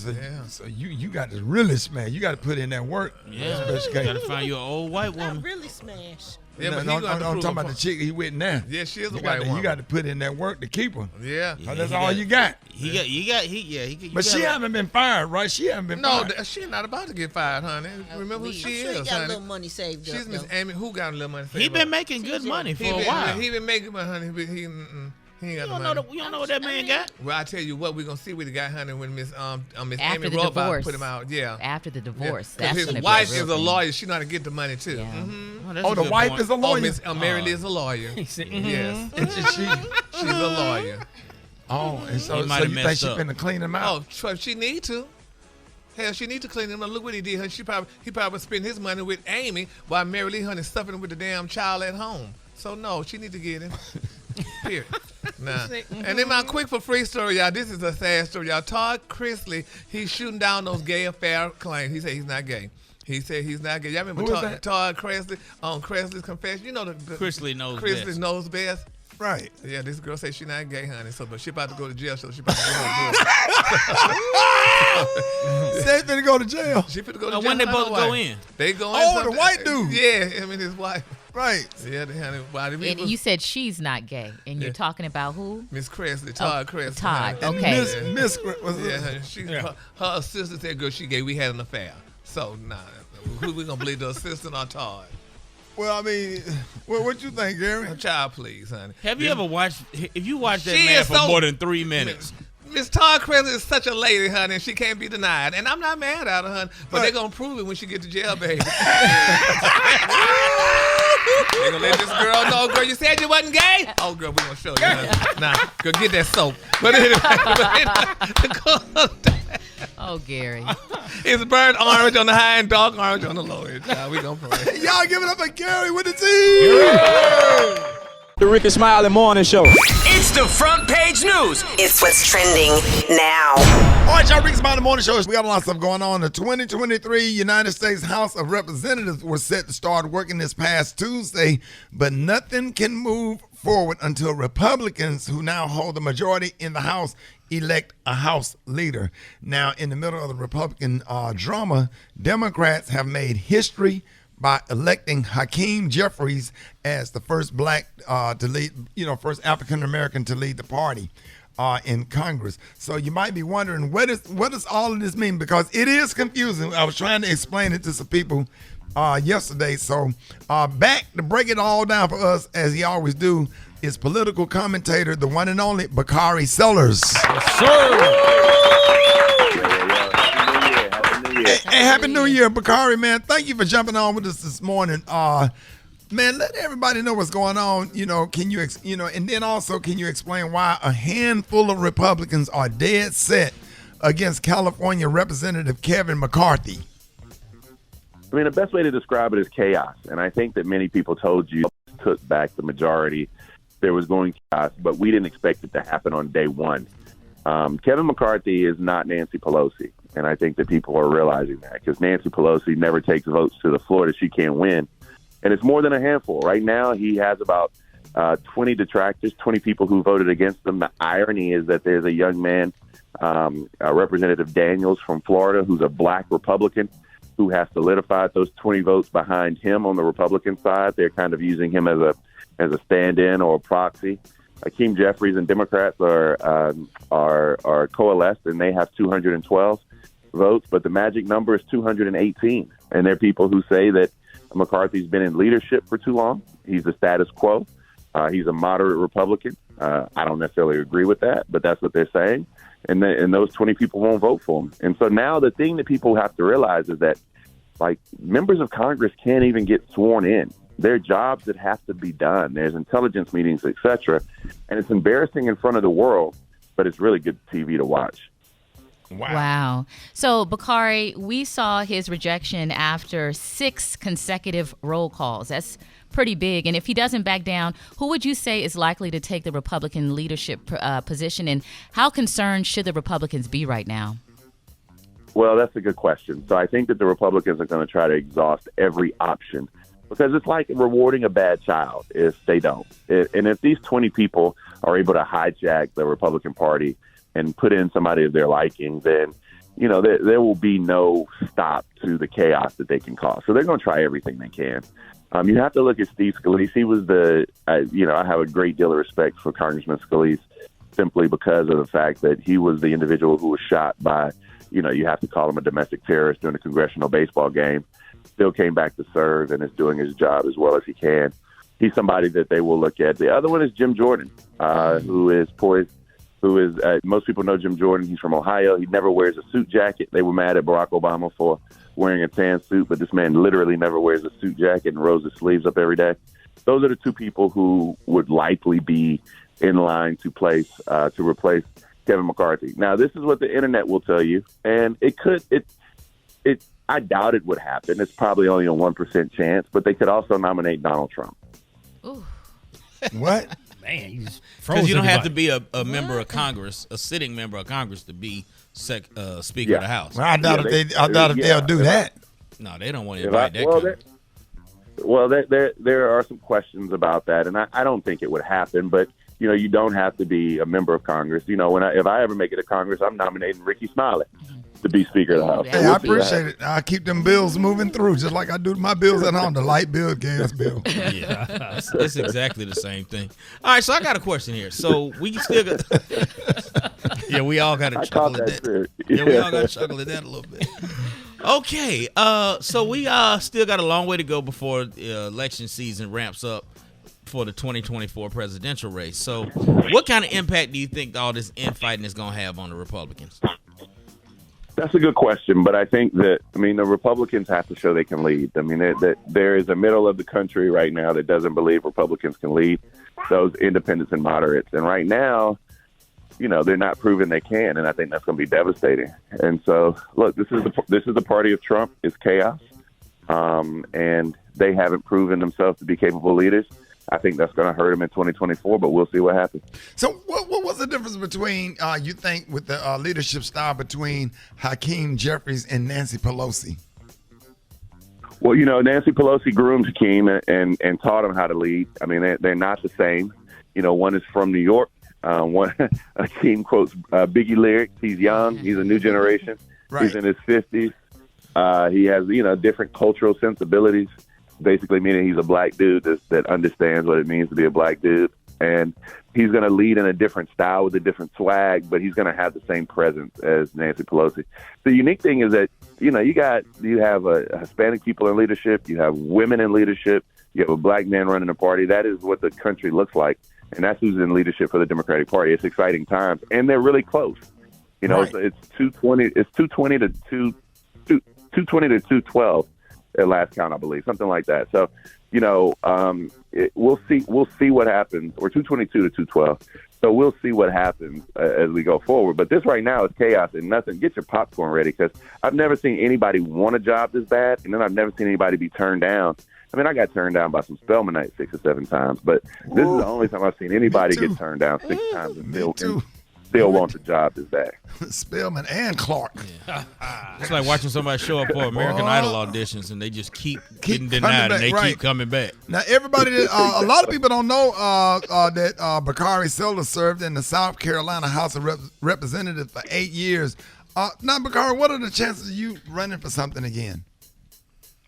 So you got to really smash. You got to put in that work. Yeah, Special you K. got to find you an old white Not woman. really smash. Yeah, but no, he gonna I'm prove talking a about the point. chick he with now. Yeah, she is a You white got woman. You got to put in that work to keep her. Yeah. That's all you got. But She haven't been fired, right? She haven't been No, fired. she's not about to get fired, honey. Remember who she I'm sure is, he got honey. a little money saved She's up. Miss though. Amy. Who got a little money saved He been up? making good money for He a been- while. He been making money, honey. He ain't got the money. You don't know what that man got? Well, I tell you what, we're gonna see what he got, honey, when Miss After Amy the Robot divorce. put him out. Yeah. After the divorce. Because That's his gonna be wife real is a thing. lawyer. She know how to get the money too. Yeah. Mm-hmm. Oh, the wife is a lawyer? Oh, Miss Mary Lee is a lawyer. Yes. She's a lawyer. Oh, and so He might have you think messed she up. finna clean him out? Oh, she need to. Hell, she need to clean him up. Look what he did. He probably spent his money with Amy while Mary Lee, honey, suffering with the damn child at home. So no, she need to get him. Period. Nah. And then my quick for free story, y'all. This is a sad story, y'all. Todd Chrisley, he's shooting down those gay affair claims. He said he's not gay. He said he's not gay. Y'all remember Who is that? Todd Chrisley on Chrisley's Confession? You know the Chrisley knows Chrisley best. knows best. Right. Yeah, this girl says she's not gay, honey. So, but she about to go to jail, so she about to go home. Say finna go to jail. She finna go to jail. When they Her both go wife. in? They go in. Oh, the sometime. white dude. Yeah, him and his wife. Right. Yeah, they honey. Why did we? And you said she's not gay, and you're talking about who? Miss Cresley, Todd Cresley. Todd, honey. okay. Miss was Yeah, honey. Her assistant said, "Girl, she gay. We had an affair." So, nah, who we gonna believe, the assistant or Todd? Well, I mean, what you think, Gary? Child, please, honey. Have you ever watched? If you watch that She man is for so- more than 3 minutes, Miss Todd Cresley is such a lady, honey, and she can't be denied. And I'm not mad at her, honey, but they're gonna prove it when she get to jail, baby. They're gonna let this girl know, girl, you said you wasn't gay? Oh, girl, we gonna show you. Honey. Nah, girl, get that soap. But anyway, Oh, Gary. it's burnt orange on the high and dark orange on the low end. Nah, we gonna pray. Y'all give it up for Gary with the T. The Rickey Smiley Morning Show. It's the front page news. It's what's trending now. All right, y'all, Rickey Smiley Morning Show. We got a lot of stuff going on. The 2023 United States House of Representatives was set to start working this past Tuesday, but nothing can move forward until Republicans, who now hold the majority in the House, elect a House leader. Now, in the middle of the Republican drama, Democrats have made history by electing Hakeem Jeffries as the first black to lead, first African American to lead the party in Congress. So you might be wondering, what does all of this mean? Because it is confusing. I was trying to explain it to some people yesterday. So back to break it all down for us, as he always do, is political commentator, the one and only Bakari Sellers. Yes, sir. Hey, Happy New Year, Bakari, man. Thank you for jumping on with us this morning. Man, let everybody know what's going on. Can you, and then also, can you explain why a handful of Republicans are dead set against California Representative Kevin McCarthy? I mean, the best way to describe it is chaos. And I think that many people told you took back the majority. There was going chaos, but we didn't expect it to happen on day one. Kevin McCarthy is not Nancy Pelosi. And I think that people are realizing that because Nancy Pelosi never takes votes to the floor that she can't win. And it's more than a handful. Right now, he has about 20 detractors, 20 people who voted against him. The irony is that there's a young man, Representative Daniels from Florida, who's a black Republican, who has solidified those 20 votes behind him on the Republican side. They're kind of using him as a stand-in or a proxy. Hakeem Jeffries and Democrats are coalesced, and they have 212 votes, but the magic number is 218. And there are people who say that McCarthy's been in leadership for too long. He's the status quo. He's a moderate Republican. I don't necessarily agree with that, but that's what they're saying. And those 20 people won't vote for him. And so now the thing that people have to realize is that, like, members of Congress can't even get sworn in. There are jobs that have to be done. There's intelligence meetings, etc. And it's embarrassing in front of the world, but it's really good TV to watch. Wow. So, Bakari, we saw his rejection after 6 consecutive roll calls. That's pretty big. And if he doesn't back down, who would you say is likely to take the Republican leadership position? And how concerned should the Republicans be right now? Well, that's a good question. So I think that the Republicans are going to try to exhaust every option because it's like rewarding a bad child if they don't. And if these 20 people are able to hijack the Republican Party and put in somebody of their liking, then, there will be no stop to the chaos that they can cause. So they're going to try everything they can. You have to look at Steve Scalise. He was I have a great deal of respect for Congressman Scalise simply because of the fact that he was the individual who was shot by, you have to call him a domestic terrorist during a congressional baseball game, still came back to serve and is doing his job as well as he can. He's somebody that they will look at. The other one is Jim Jordan, who is poised. Most people know Jim Jordan. He's from Ohio. He never wears a suit jacket. They were mad at Barack Obama for wearing a tan suit, but this man literally never wears a suit jacket and rolls his sleeves up every day. Those are the 2 people who would likely be in line to replace Kevin McCarthy. Now, this is what the internet will tell you, and I doubt it would happen. It's probably only a 1% chance, but they could also nominate Donald Trump. Ooh. What? Man, because you don't have to be a member of Congress, a sitting member of Congress, to be Speaker of the House. Well, I doubt if they'll do that. No, they don't want to invite that. There are some questions about that, and I don't think it would happen. But you don't have to be a member of Congress. If I ever make it to Congress, I'm nominating Rickey Smiley to be Speaker of the House. Hey, I appreciate it. I keep them bills moving through, just like I do my bills at home, the light bill, gas bill. Yeah, it's exactly the same thing. All right, so I got a question here. So we still got... Yeah, we all got to chuckle at that. Yeah, we all got to chuckle at that a little bit. Okay, so we still got a long way to go before election season ramps up for the 2024 presidential race. So what kind of impact do you think all this infighting is going to have on the Republicans? That's a good question, but I think that, the Republicans have to show they can lead. That there is a middle of the country right now that doesn't believe Republicans can lead, those independents and moderates. And right now, they're not proving they can, and I think that's going to be devastating. And so, look, this is the party of Trump. It's chaos, and they haven't proven themselves to be capable leaders. I think that's going to hurt him in 2024, but we'll see what happens. So what was the difference between, you think, with the leadership style between Hakeem Jeffries and Nancy Pelosi? Well, Nancy Pelosi groomed Hakeem and taught him how to lead. They're not the same. One is from New York. Hakeem quotes Biggie lyrics. He's young. He's a new generation. Right. He's in his 50s. He has, different cultural sensibilities. Basically meaning he's a black dude that understands what it means to be a black dude. And he's going to lead in a different style with a different swag, but he's going to have the same presence as Nancy Pelosi. The unique thing is that, you have Hispanic people in leadership, you have women in leadership, you have a black man running a party. That is what the country looks like. and that's who's in leadership for the Democratic Party. It's exciting times, and they're really close. You know, Right. it's 220. It's 220 to 212 at last count, I believe, something like that. So, you know, we'll see what happens, or 222 to 212. So we'll see what happens as we go forward. But this right now is chaos and nothing. Get your popcorn ready, because I've never seen anybody want a job this bad, and then I've never seen anybody be turned down. I mean, I got turned down by some Spelmanites 6 or 7 times, but this is the only time I've seen anybody get turned down 6 times and still want the job this bad. Spellman and Clark. It's like watching somebody show up for American Idol auditions and they just keep getting denied and they keep coming back. Now, everybody, a lot of people don't know that Bakari Sellers served in the South Carolina House of Representatives for 8 years. Now, Bakari, what are the chances of you running for something again?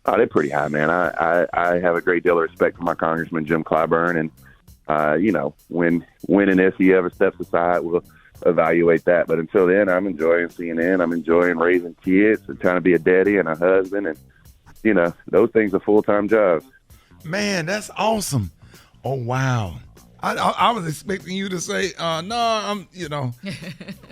Oh, they're pretty high, man. I have a great deal of respect for my Congressman Jim Clyburn, and you know, when and if he ever steps aside, we'll evaluate that. But until then, I'm enjoying CNN. I'm enjoying raising kids and trying to be a daddy and a husband, and you know, those things are full-time jobs. Man, that's awesome. Oh, wow. I was expecting you to say, no, I'm, you know,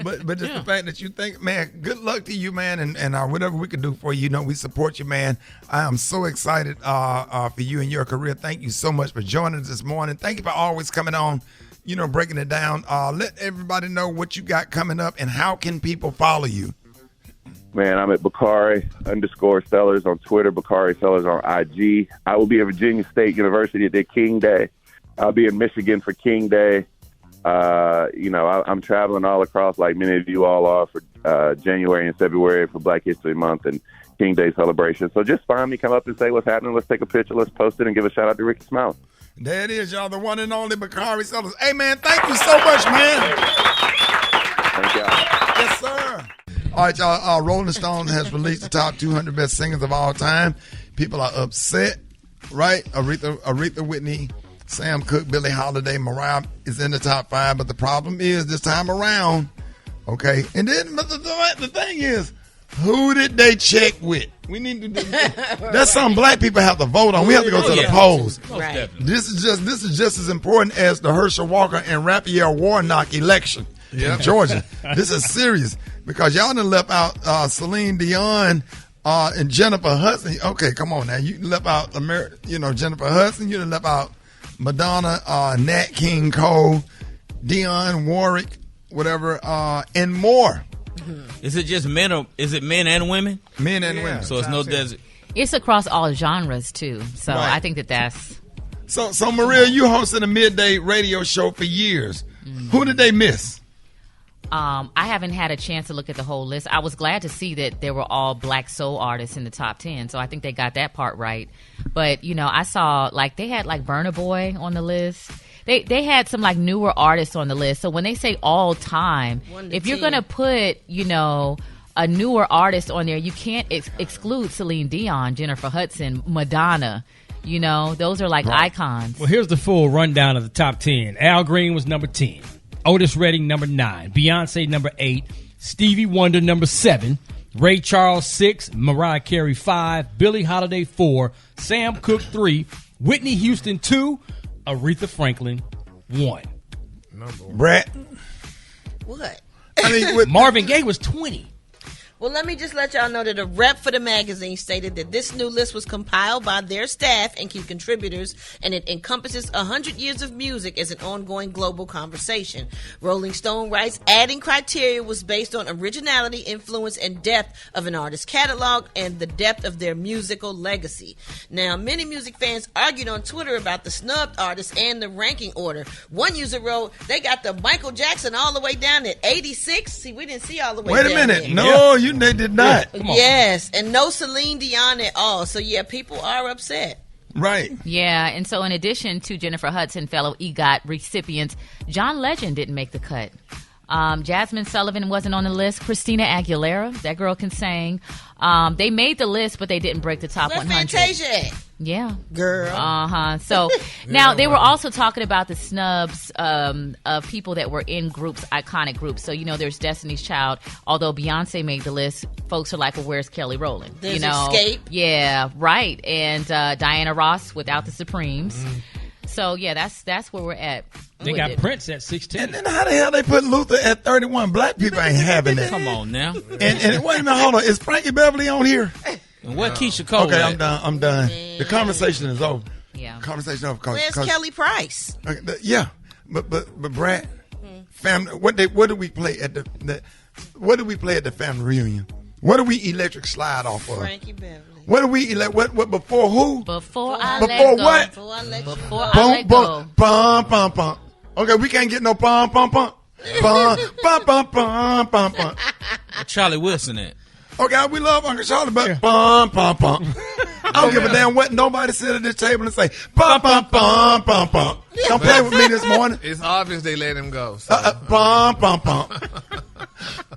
but just the fact that you think, man, good luck to you, man, and whatever we can do for you, you know, we support you, man. I am so excited for you and your career. Thank you so much for joining us this morning. Thank you for always coming on, you know, breaking it down. Let everybody know what you got coming up and how can people follow you. Man, I'm at Bakari_Sellers on Twitter, Bakari Sellers on IG. I will be at Virginia State University at their King Day. I'll be in Michigan for King Day. You know, I'm traveling all across like many of you all are for January and February for Black History Month and King Day celebration. So just find me, come up and say what's happening. Let's take a picture. Let's post it and give a shout out to Rickey Smiley. There it is, y'all, the one and only Bakari Sellers. Hey, man, thank you so much, man. Thank y'all. Yes, sir. All right, y'all, Rolling Stone has released the top 200 best singers of all time. People are upset, right? Aretha Whitney, Sam Cooke, Billie Holiday, Mariah is in the top 5, but the problem is this time around, okay? And then the thing is, who did they check with? We need to do that's something black people have to vote on. We have to go to the polls. Right. This is just as important as the Herschel Walker and Raphael Warnock election in Georgia. This is serious because y'all done left out Celine Dion and Jennifer Hudson. Okay, come on now. You left out Jennifer Hudson. You done left out Madonna, Nat King Cole, Dionne Warwick, whatever, and more. Is it just men or is it men and women? Men and women. So it's no desert. It's across all genres too. So Right. I think that's. So Maria, you hosted a midday radio show for years. Who did they miss? I haven't had a chance to look at the whole list. I was glad to see that there were all black soul artists in the top 10. So I think they got that part right. But, you know, I saw like they had like Burna Boy on the list. They had some like newer artists on the list. So when they say all time, if you're going to put, you know, a newer artist on there, you can't exclude Celine Dion, Jennifer Hudson, Madonna. You know, those are like icons. Well, here's the full rundown of the top 10. Al Green was number 10. Otis Redding, number 9. Beyonce, number 8. Stevie Wonder, number 7. Ray Charles, 6. Mariah Carey, 5. Billie Holiday, 4. Sam Cooke, 3. Whitney Houston, 2. Aretha Franklin, 1. Brett. What? I mean, Marvin Gaye was 20. Well, let me just let y'all know that a rep for the magazine stated that this new list was compiled by their staff and key contributors, and it encompasses 100 years of music as an ongoing global conversation. Rolling Stone writes, adding criteria was based on originality, influence, and depth of an artist's catalog and the depth of their musical legacy. Now, many music fans argued on Twitter about the snubbed artists and the ranking order. One user wrote, they got the Michael Jackson all the way down at 86. See, we didn't see all the way down Wait a minute. there. No, they did not. Yes, and no Celine Dion at all. So, yeah, people are upset. Right. Yeah, and so in addition to Jennifer Hudson, fellow EGOT recipients, John Legend didn't make the cut. Jasmine Sullivan wasn't on the list. Christina Aguilera, that girl can sing. They made the list, but they didn't break the top 100. Fantasia. Yeah. Girl. So now they were also talking about the snubs of people that were in groups, iconic groups. So, you know, there's Destiny's Child. Although Beyonce made the list, folks are like, well, where's Kelly Rowland? There's you know? Escape. Yeah, right. And Diana Ross without the Supremes. So yeah, that's where we're at. They got Prince at 16. And then how the hell they put Luther at 31? Black people ain't having that. Come on now. And wait a minute, hold on. Is Frankie Beverly on here? And what Keisha Cole? Okay, I'm done. The conversation is over. Yeah. Conversation over. Where's Kelly Price? Yeah, but Brad, family. What do we play at what do we play at the family reunion? What do we electric slide off of? Frankie Beverly. What do we what before who? Before I before let go. what? Before I let Before I let go. Bum bum bum. Okay, we can't get no bum bum bum. Bum bum bum bum bum bum. Charlie Wilson at. Okay, we love Uncle Charlie, but bum bum bum. I don't give a damn what nobody sit at this table and say bum bum bum bum bum. Don't play with me this morning. It's obvious they let him go. So. Bum bum bum.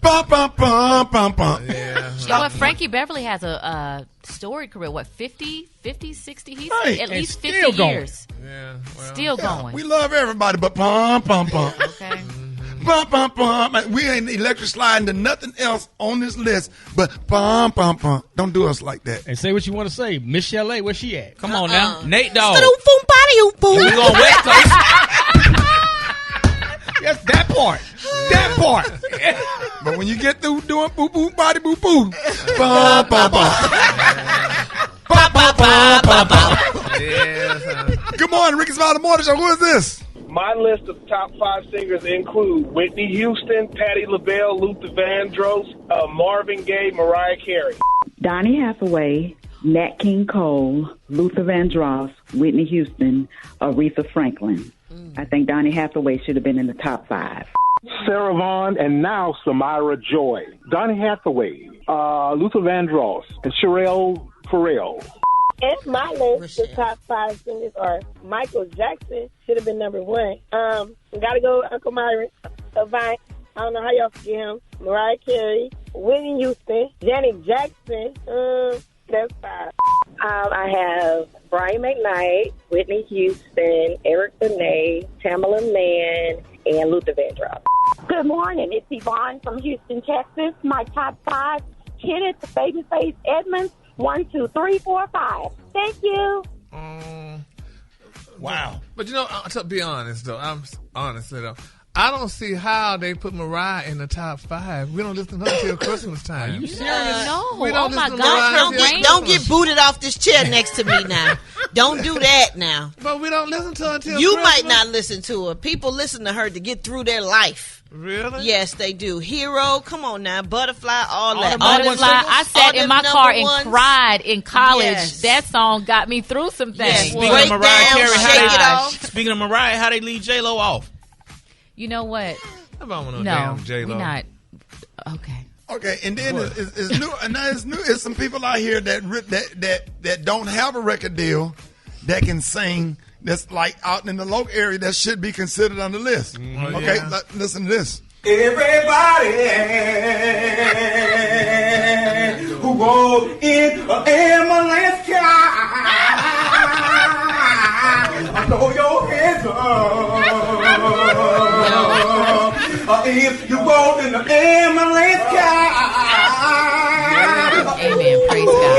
Bum bum bum bum bum. Yeah. You know what? Frankie Beverly has a storied career. What, 50, 60? He's Right. at least 50 still going. years. Yeah. Well. Still going. We love everybody, but bum bum bum. Okay. Bum bum bum. We ain't electric sliding to nothing else on this list, but bum bum bum. Don't do us like that. And say what you want to say. Miss Chalet, where she at? Come on now. Nate Dogg. We We going West Coast. Yes, that part. That part. But when you get through doing boo boo body boo boo, bum bum bum. Bum bum bum bum bum. Good morning, Rickey Smiley Morning Show. Who is this? My list of top 5 singers include Whitney Houston, Patti LaBelle, Luther Vandross, Marvin Gaye, Mariah Carey. Donny Hathaway, Nat King Cole, Luther Vandross, Whitney Houston, Aretha Franklin. I think Donny Hathaway should have been in the top 5. Sarah Vaughan and now Samira Joy. Donny Hathaway, Luther Vandross, and Sherelle Farrell. It's my list. The top 5 singers are Michael Jackson, should have been number 1. Gotta go Uncle Myron, Vine. I don't know how y'all forget him. Mariah Carey, Whitney Houston, Janet Jackson. That's 5. I have Brian McKnight, Whitney Houston, Eric Benet, Tamala Mann, and Luther Vandross. Good morning. It's Yvonne from Houston, Texas. My top 5, Kenneth Babyface Edmonds, 1, 2, 3, 4, 5. Thank you. Wow. But you know, to be honest though, I don't see how they put Mariah in the top 5. We don't listen to her until Christmas time. Are you serious? No. We don't Oh my listen to gosh. Mariah Don't get booted off this chair next to me now. Don't do that now. But we don't listen to her until You Christmas. might not listen to her. People listen to her to get through their life. Really? Yes, they do. Hero, come on now. Butterfly, all that. Butterfly. I sat in my car and cried in college. Yes. That song got me through some things. Speaking Break of Mariah down, Carey, shake it off. Speaking of Mariah, how they leave J-Lo off? You know what? I don't want no No, damn J-Lo. we're not. Okay. Okay, and then it's new. And now it's new. It's some people out here that don't have a record deal that can sing. That's like out in the local area that should be considered on the list. Okay, listen to this. Everybody who goes in an ambulance car, throw your hands up. If you go in the ambulance car, amen. Praise God.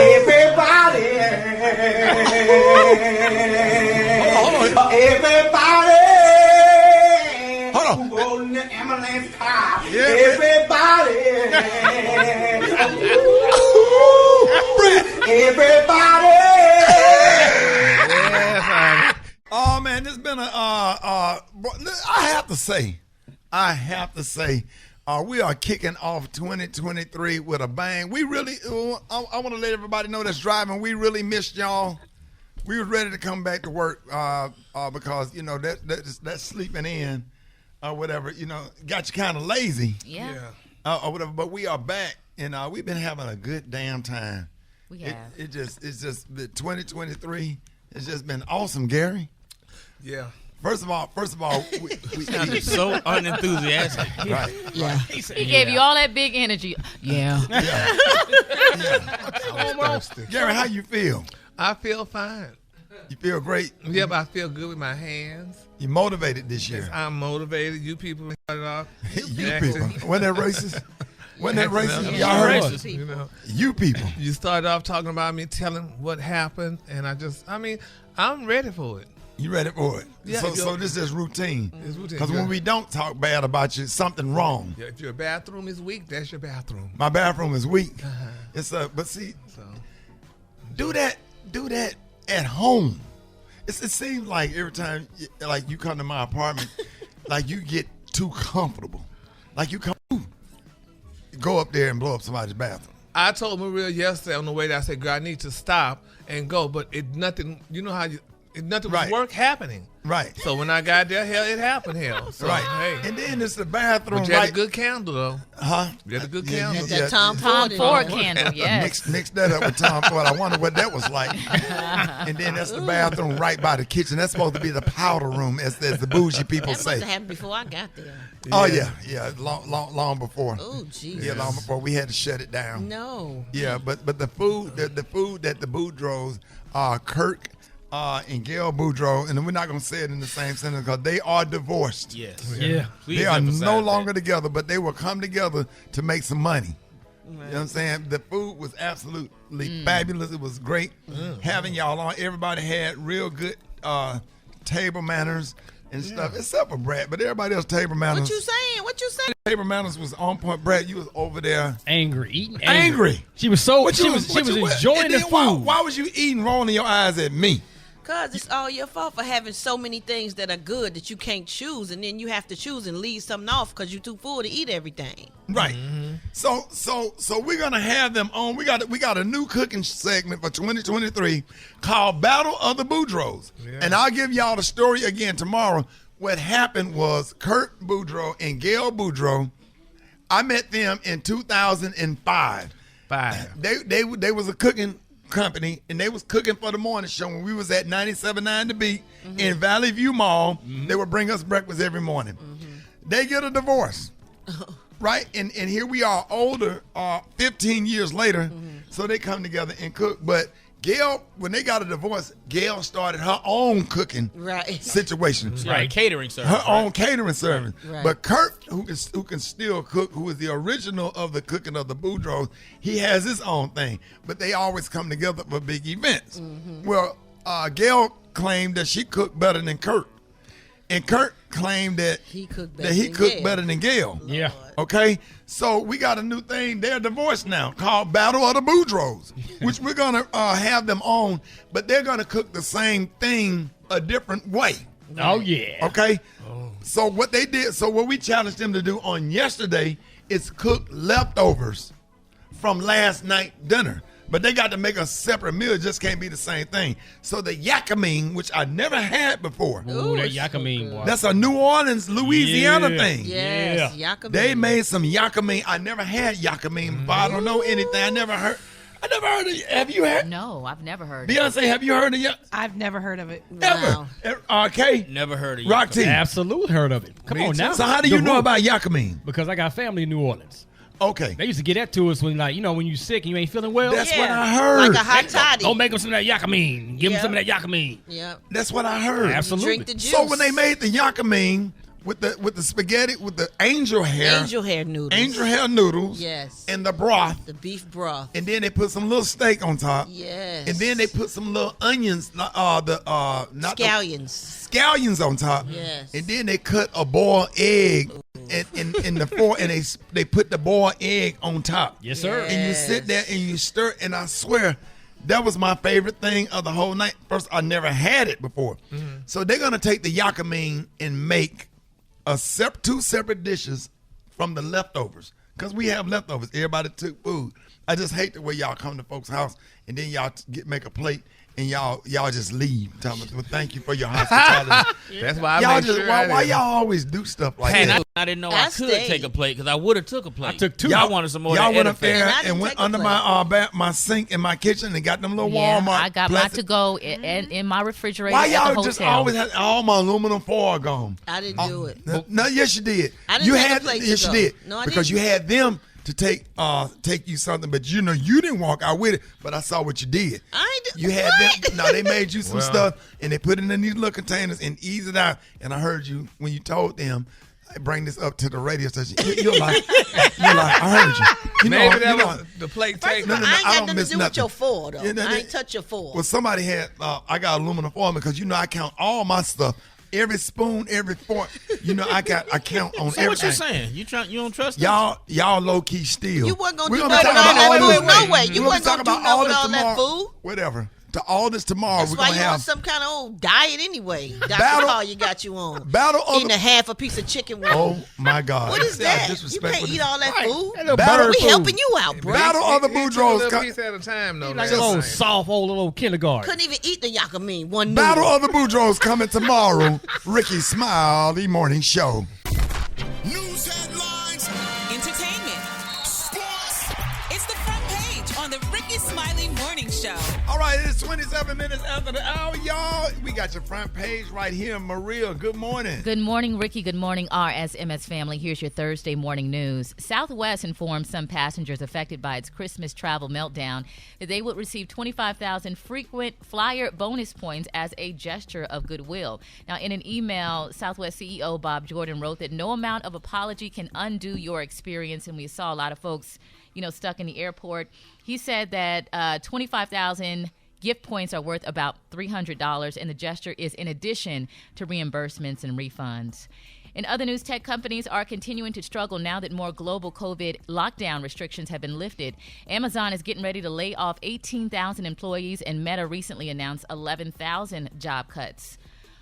Everybody, Hold on. who goes in the ambulance car, everybody. Everybody. Oh man, this been I have to say, we are kicking off 2023 with a bang. We really, I want to let everybody know that's driving. We really missed y'all. We was ready to come back to work because you know that sleeping in or whatever, you know, got you kind of lazy. Yeah. Or whatever. But we are back, and we've been having a good damn time. We have. It's just the 2023. It's just been awesome, Gary. Yeah. First of all, we sounded so unenthusiastic. Right. Yeah. He gave you all that big energy. Yeah. Gary, how you feel? I feel fine. You feel great? Yep, I feel good with my hands. You motivated this year. Yes, I'm motivated. You people started off. You people. Wasn't that racist? Wasn't that racist? Yeah, Y'all heard racist. You know. You people. You started off talking about me telling what happened, and I'm ready for it. You ready for it? Yeah, so this is routine. It's routine. Because when we don't talk bad about you, something wrong. Yeah, if your bathroom is weak, that's your bathroom. My bathroom is weak. But see, do that at home. It seems like every time like you come to my apartment, like you get too comfortable. Like you go up there and blow up somebody's bathroom. I told Maria yesterday on the way there, I said, girl, I need to stop and go. But nothing was work happening. Right. So when I got there, hell, it happened, hell. So, right. Hey. And then it's the bathroom. But you had a good candle, though. Huh? You had a good candle. That Tom Ford candle, yes. Mix that up with Tom Ford. I wonder what that was like. And then that's the bathroom right by the kitchen. That's supposed to be the powder room, as the bougie people That say. must have happened before I got there. Oh, yeah. Long before. Oh, Jesus. Yeah, long before. We had to shut it down. No. Yeah, but the food that the Boudreaux, Kirk and Gail Boudreaux, and we're not going to say it in the same sentence because they are divorced. Yes. Yeah. They are no longer together, but they will come together to make some money. You know what I'm saying? The food was absolutely fabulous. It was great having y'all on. Everybody had real good table manners and stuff, except for Brad. But everybody else table manners. What you saying? Table manners was on point. Brad, you was over there eating angry. She was enjoying the food. Why was you eating, rolling your eyes at me? Because it's all your fault for having so many things that are good that you can't choose, and then you have to choose and leave something off because you're too full to eat everything. Right. So we're gonna have them on. We got a new cooking segment for 2023 called Battle of the Boudreaux. Yeah. And I'll give y'all the story again tomorrow. What happened was Kurt Boudreaux and Gail Boudreaux, I met them in 2005. They was a cooking company, and they was cooking for the morning show when we was at 97.9 The Beat in Valley View Mall. They would bring us breakfast every morning. They get a divorce, right? And here we are older, 15 years later, so they come together and cook. But Gail, when they got a divorce, Gail started her own cooking situation. Right, catering service. Her own catering service. Right. But Kurt, who can still cook, who is the original of the cooking of the Boudreaux, he has his own thing. But they always come together for big events. Well, Gail claimed that she cooked better than Kurt. And Kurt claimed that he cooked better than Gail. Yeah. Okay? So we got a new thing. They're divorced now called Battle of the Boudreaux, which we're going to have them on, but they're going to cook the same thing a different way. Oh, yeah. Okay? So what they did, what we challenged them to do on yesterday is cook leftovers from last night's dinner. But they got to make a separate meal. It just can't be the same thing. So the yakamine, which I never had before. Ooh, that yakamine, boy. That's a New Orleans, Louisiana thing. Yes, yakamine. They made some yakamine. I never had yakamine, but I don't know anything. I never heard of it. Have you heard? No, I've never heard Beyonce, of it. have you heard of it? I've never heard of it. Ever? Kay? Never heard of Rock T? Absolutely heard of it. Come on now. So how do you know about yakamine? Because I got family in New Orleans. Okay. They used to get that to us when, when you sick and you ain't feeling well. That's what I heard. Like a hot toddy. Go make them some of that yakamine. Give them some of that yakamine. Yep. That's what I heard. Absolutely. Drink the juice. So when they made the yakamine with the spaghetti with the angel hair noodles, yes, and the broth, the beef broth, and then they put some little steak on top, yes, and then they put some little onions, scallions on top, yes, and then they cut a boiled egg. In the fork, and they put the boiled egg on top. Yes, sir. Yes. And you sit there and you stir, and I swear that was my favorite thing of the whole night. First, I never had it before. So they're gonna take the yakamine and make two separate dishes from the leftovers, because we have leftovers. Everybody took food. I just hate the way y'all come to folks' house and then y'all make a plate and y'all just leave. Tell me, well, thank you for your hospitality. That's why why y'all always do stuff like that? I didn't know I could take a plate because I would have took a plate. I took two. Y'all wanted some more. Y'all went up there and went under my sink in my kitchen and got them little Walmart. I got my to-go in my refrigerator. Why at y'all the just hotel. always had all my aluminum foil gone? I didn't do it. No, yes you did. I didn't take a plate to yes go. you did. No, I because didn't. you had them to take you something, but you didn't walk out with it. But I saw what you did. You had them. No, they made you some stuff and they put it in these little containers and eased it out. And I heard you when you told them bring this up to the radio station. You're like, I heard you. Maybe that was the plate tape. I ain't got nothing to do with your foil, though. I ain't touch your foil. Well, somebody had, I got aluminum foil because, I count all my stuff. Every spoon, every fork, I count on everything. So what you saying? You don't trust us? Y'all low-key steal. You wasn't going to do nothing with all that food. No way. You wasn't going to do nothing with all that food. Whatever. To all this tomorrow, we're going to have. That's why you on some kind of old diet anyway. Dr. Carl, you got you on. Eating a half a piece of chicken wing. Oh, my God. What is that? You can't eat all that food. We helping you out, bro. Battle of the Boudreaux. A piece at a time, though. Like a little soft old little kindergarten. Couldn't even eat the yakameen. One Battle of the Boudreaux coming tomorrow. Rickey Smiley Morning Show. News headlines. Entertainment. Sports. It's the front page on the Rickey Smiley Morning Show. All right, it's 27 minutes after the hour, y'all. We got your front page right here. Maria, good morning. Good morning, Ricky. Good morning, RSMS family. Here's your Thursday morning news. Southwest informed some passengers affected by its Christmas travel meltdown that they would receive 25,000 frequent flyer bonus points as a gesture of goodwill. Now, in an email, Southwest CEO Bob Jordan wrote that no amount of apology can undo your experience, and we saw a lot of folks stuck in the airport. He said that 25,000 gift points are worth about $300, and the gesture is in addition to reimbursements and refunds. In other news, tech companies are continuing to struggle now that more global COVID lockdown restrictions have been lifted. Amazon is getting ready to lay off 18,000 employees, and Meta recently announced 11,000 job cuts.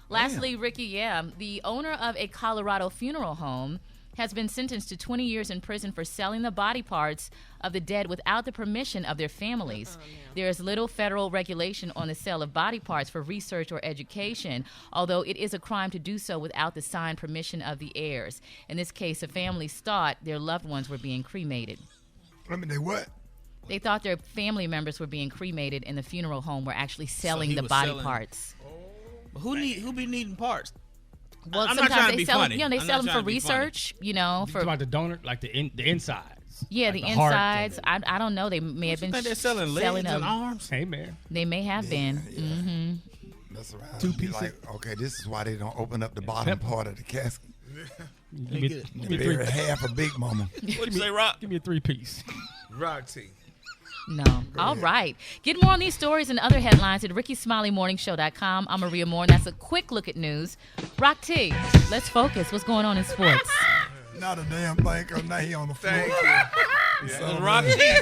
Lastly, Ricky, the owner of a Colorado funeral home has been sentenced to 20 years in prison for selling the body parts of the dead without the permission of their families. There is little federal regulation on the sale of body parts for research or education, although it is a crime to do so without the signed permission of the heirs. In this case, the families thought their loved ones were being cremated. They what? They thought their family members were being cremated, and the funeral home were actually selling the body parts. Who be needing parts? Well, I'm sometimes not trying to they be sell funny. them. They I'm sell not them trying for to be funny. research. You talking about the donor, like the insides. Yeah, like the heart insides. I don't know. They may have been think they're selling legs and arms. Hey, man. They may have been. Yeah. Mm-hmm. That's right. Two Be pieces. like, okay, this is why they don't open up the bottom part of the casket. Give me bury half a Big Mama. What you say, Rock? Give me a 3-piece. Rock tea. No. All right. Get more on these stories and other headlines at RickySmileyMorningShow.com. I'm Maria Moore, and that's a quick look at news. Rock T, let's focus. What's going on in sports? Not a damn thing, because now he on the floor. That was Rock T.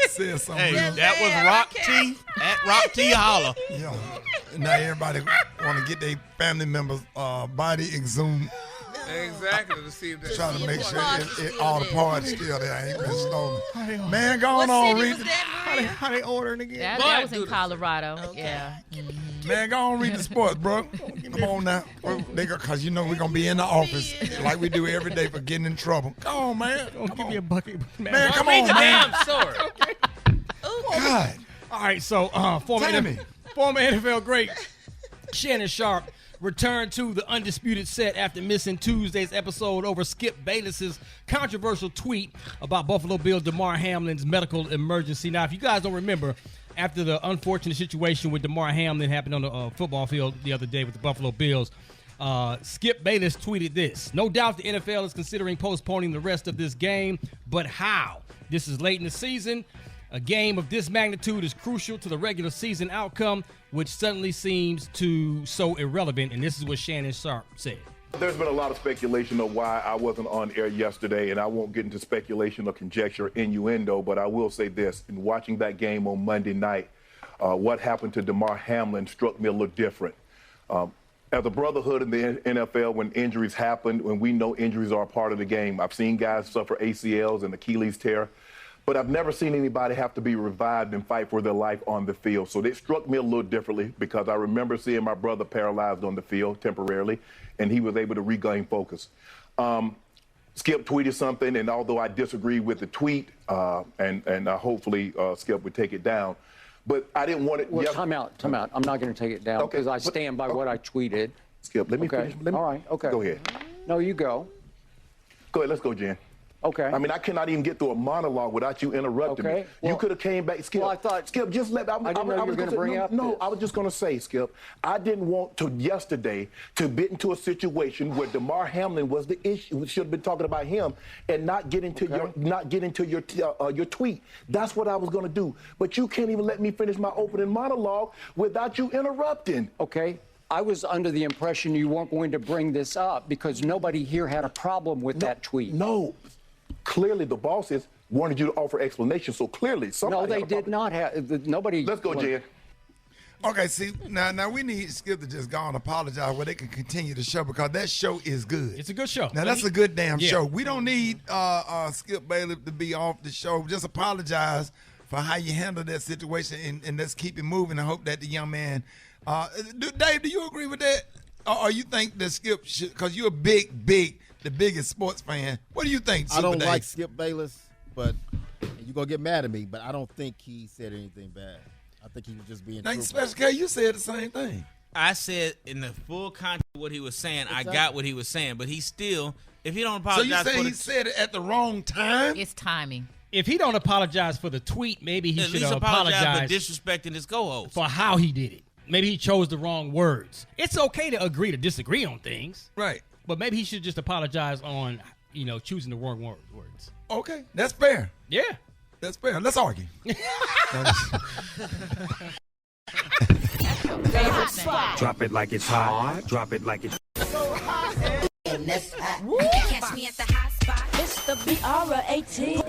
Said something. Hey, that was Rock T at Rock T Holla. Yeah. Now everybody want to get their family members' body exhumed. Exactly. To see if they Trying to make sure all the parts still there. Ain't been stolen. Man, go What on, city read was that, How they ordering again? That was in Colorado. Okay. Yeah. Man, go on, read the sports, bro. Come on now. Because we're going to be in the office like we do every day for getting in trouble. Come on, man. Give me a bucket. Man, come on, man. damn sword. God. All right, so former NFL great Shannon Sharp returned to the Undisputed set after missing Tuesday's episode over Skip Bayless's controversial tweet about Buffalo Bill Damar Hamlin's medical emergency. Now, if you guys don't remember, after the unfortunate situation with Damar Hamlin happened on the football field the other day with the Buffalo Bills, Skip Bayless tweeted this: "No doubt the NFL is considering postponing the rest of this game, but how? This is late in the season. A game of this magnitude is crucial to the regular season outcome, which suddenly seems so irrelevant." And this is what Shannon Sharp said. There's been a lot of speculation of why I wasn't on air yesterday, and I won't get into speculation or conjecture, innuendo, but I will say this. In watching that game on Monday night, what happened to Damar Hamlin struck me a little different. As a brotherhood in the NFL, when injuries happen, when we know injuries are a part of the game, I've seen guys suffer ACLs and Achilles tear, but I've never seen anybody have to be revived and fight for their life on the field. So it struck me a little differently because I remember seeing my brother paralyzed on the field temporarily, and he was able to regain focus. Skip tweeted something, and although I disagree with the tweet, and hopefully Skip would take it down, but I didn't want it. Well, time out. I'm not going to take it down because I stand by what I tweeted. Skip, let me finish. All right, okay. Go ahead. No, you go. Go ahead, let's go, Jen. Okay. I mean, I cannot even get through a monologue without you interrupting me. Well, you could have came back, Skip. Well, I thought, Skip, just let. I didn't know you were going to bring up. No, this. I was just going to say, Skip. I didn't want to yesterday to get into a situation where DeMar Hamlin was the issue. We should have been talking about him and not get into your tweet. That's what I was going to do. But you can't even let me finish my opening monologue without you interrupting. Okay. I was under the impression you weren't going to bring this up because nobody here had a problem with that tweet. No. Clearly, the bosses wanted you to offer explanation, so clearly somebody... No, they did not have... Nobody... Let's go, Jen. Okay, see, now we need Skip to just go and apologize where they can continue the show because that show is good. It's a good show. Now, that's a good damn show. We don't need Skip Bailey to be off the show. Just apologize for how you handled that situation and let's keep it moving. I hope that the young man... Dave, do you agree with that? Or you think that Skip should... Because you're the biggest sports fan. What do you think, I don't Dave? like Skip Bayless, but you're going to get mad at me, but I don't think he said anything bad. I think he was just being Thanks, truthful. Special K, you said the same thing. I said in the full context of what he was saying, I got what he was saying, but he still, if he don't apologize So you say he said it at the wrong time? It's timing. If he don't apologize for the tweet, maybe he at should least apologize for apologize disrespecting his co-host. for how he did it. Maybe he chose the wrong words. It's okay to agree to disagree on things. Right. But maybe he should just apologize on, choosing the wrong words. Okay, that's fair. Yeah. That's fair. Let's argue. Favorite spot. Drop it like it's hot. Drop it like it's And that's hot. Catch me at the hot spot. It's the BR18.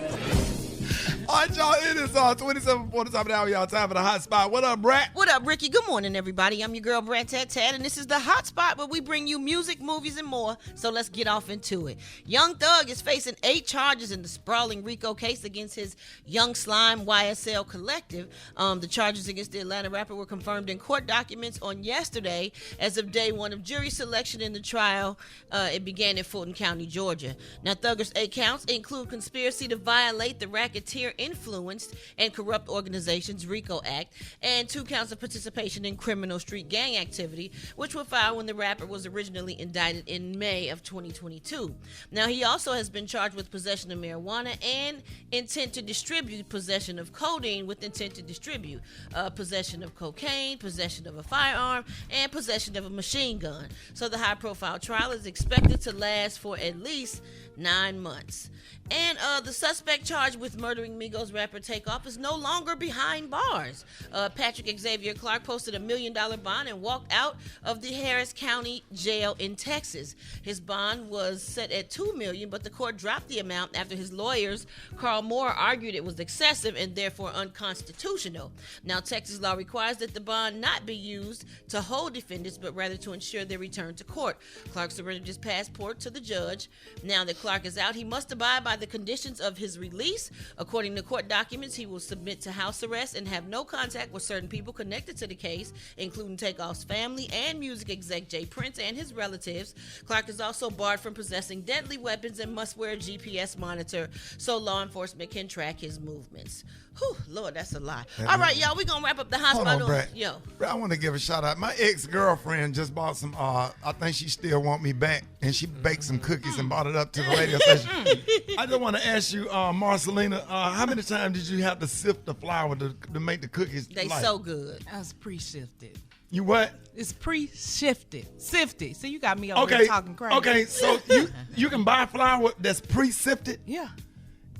All right, y'all, it is 27:40 of the hour, y'all. Time for the hot spot. What up, Brat? What up, Ricky? Good morning, everybody. I'm your girl, Brad Tat, and this is the hot spot where we bring you music, movies, and more. So let's get off into it. Young Thug is facing 8 charges in the sprawling RICO case against his Young Slime YSL collective. The charges against the Atlanta rapper were confirmed in court documents on yesterday as of day 1 of jury selection in the trial. It began in Fulton County, Georgia. Now, Thugger's 8 counts include conspiracy to violate the Racketeer Influenced and Corrupt Organizations RICO Act and 2 counts of participation in criminal street gang activity, which were filed when the rapper was originally indicted in May of 2022. Now, he also has been charged with possession of marijuana and intent to distribute, possession of codeine with intent to distribute, possession of cocaine, possession of a firearm, and possession of a machine gun. So the high-profile trial is expected to last for at least 9 months. And the suspect charged with murdering Migos rapper Takeoff is no longer behind bars. Patrick Xavier Clark posted $1 million bond and walked out of the Harris County Jail in Texas. His bond was set at $2 million, but the court dropped the amount after his lawyers, Carl Moore, argued it was excessive and therefore unconstitutional. Now, Texas law requires that the bond not be used to hold defendants, but rather to ensure their return to court. Clark surrendered his passport to the judge. Now that Clark is out, he must abide by the conditions of his release. According to court documents, he will submit to house arrest and have no contact with certain people connected to the case, including Takeoff's family and music exec Jay Prince and his relatives. Clark is also barred from possessing deadly weapons and must wear a GPS monitor so law enforcement can track his movements. Whew, Lord, that's a lot. All right, y'all, we're going to wrap up the hospital. Brad. Yo. Brad, I want to give a shout out. My ex-girlfriend just bought some, I think she still want me back, and she baked some cookies and bought it up to the radio station. I just want to ask you, Marcelina, how many times did you have to sift the flour to make the cookies? They so good. I was pre-shifted. You what? It's pre-shifted. Sifted. So you got me over here talking crazy. Okay, so you can buy flour that's pre-sifted? Yeah.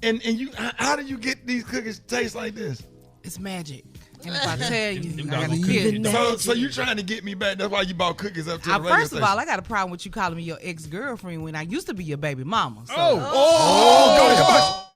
And you, how do you get these cookies taste like this? It's magic. And if I tell you, I gotta get it. So you trying to get me back? That's why you bought cookies up to the radio First station. of all, I got a problem with you calling me your ex-girlfriend when I used to be your baby mama. So. Go ahead.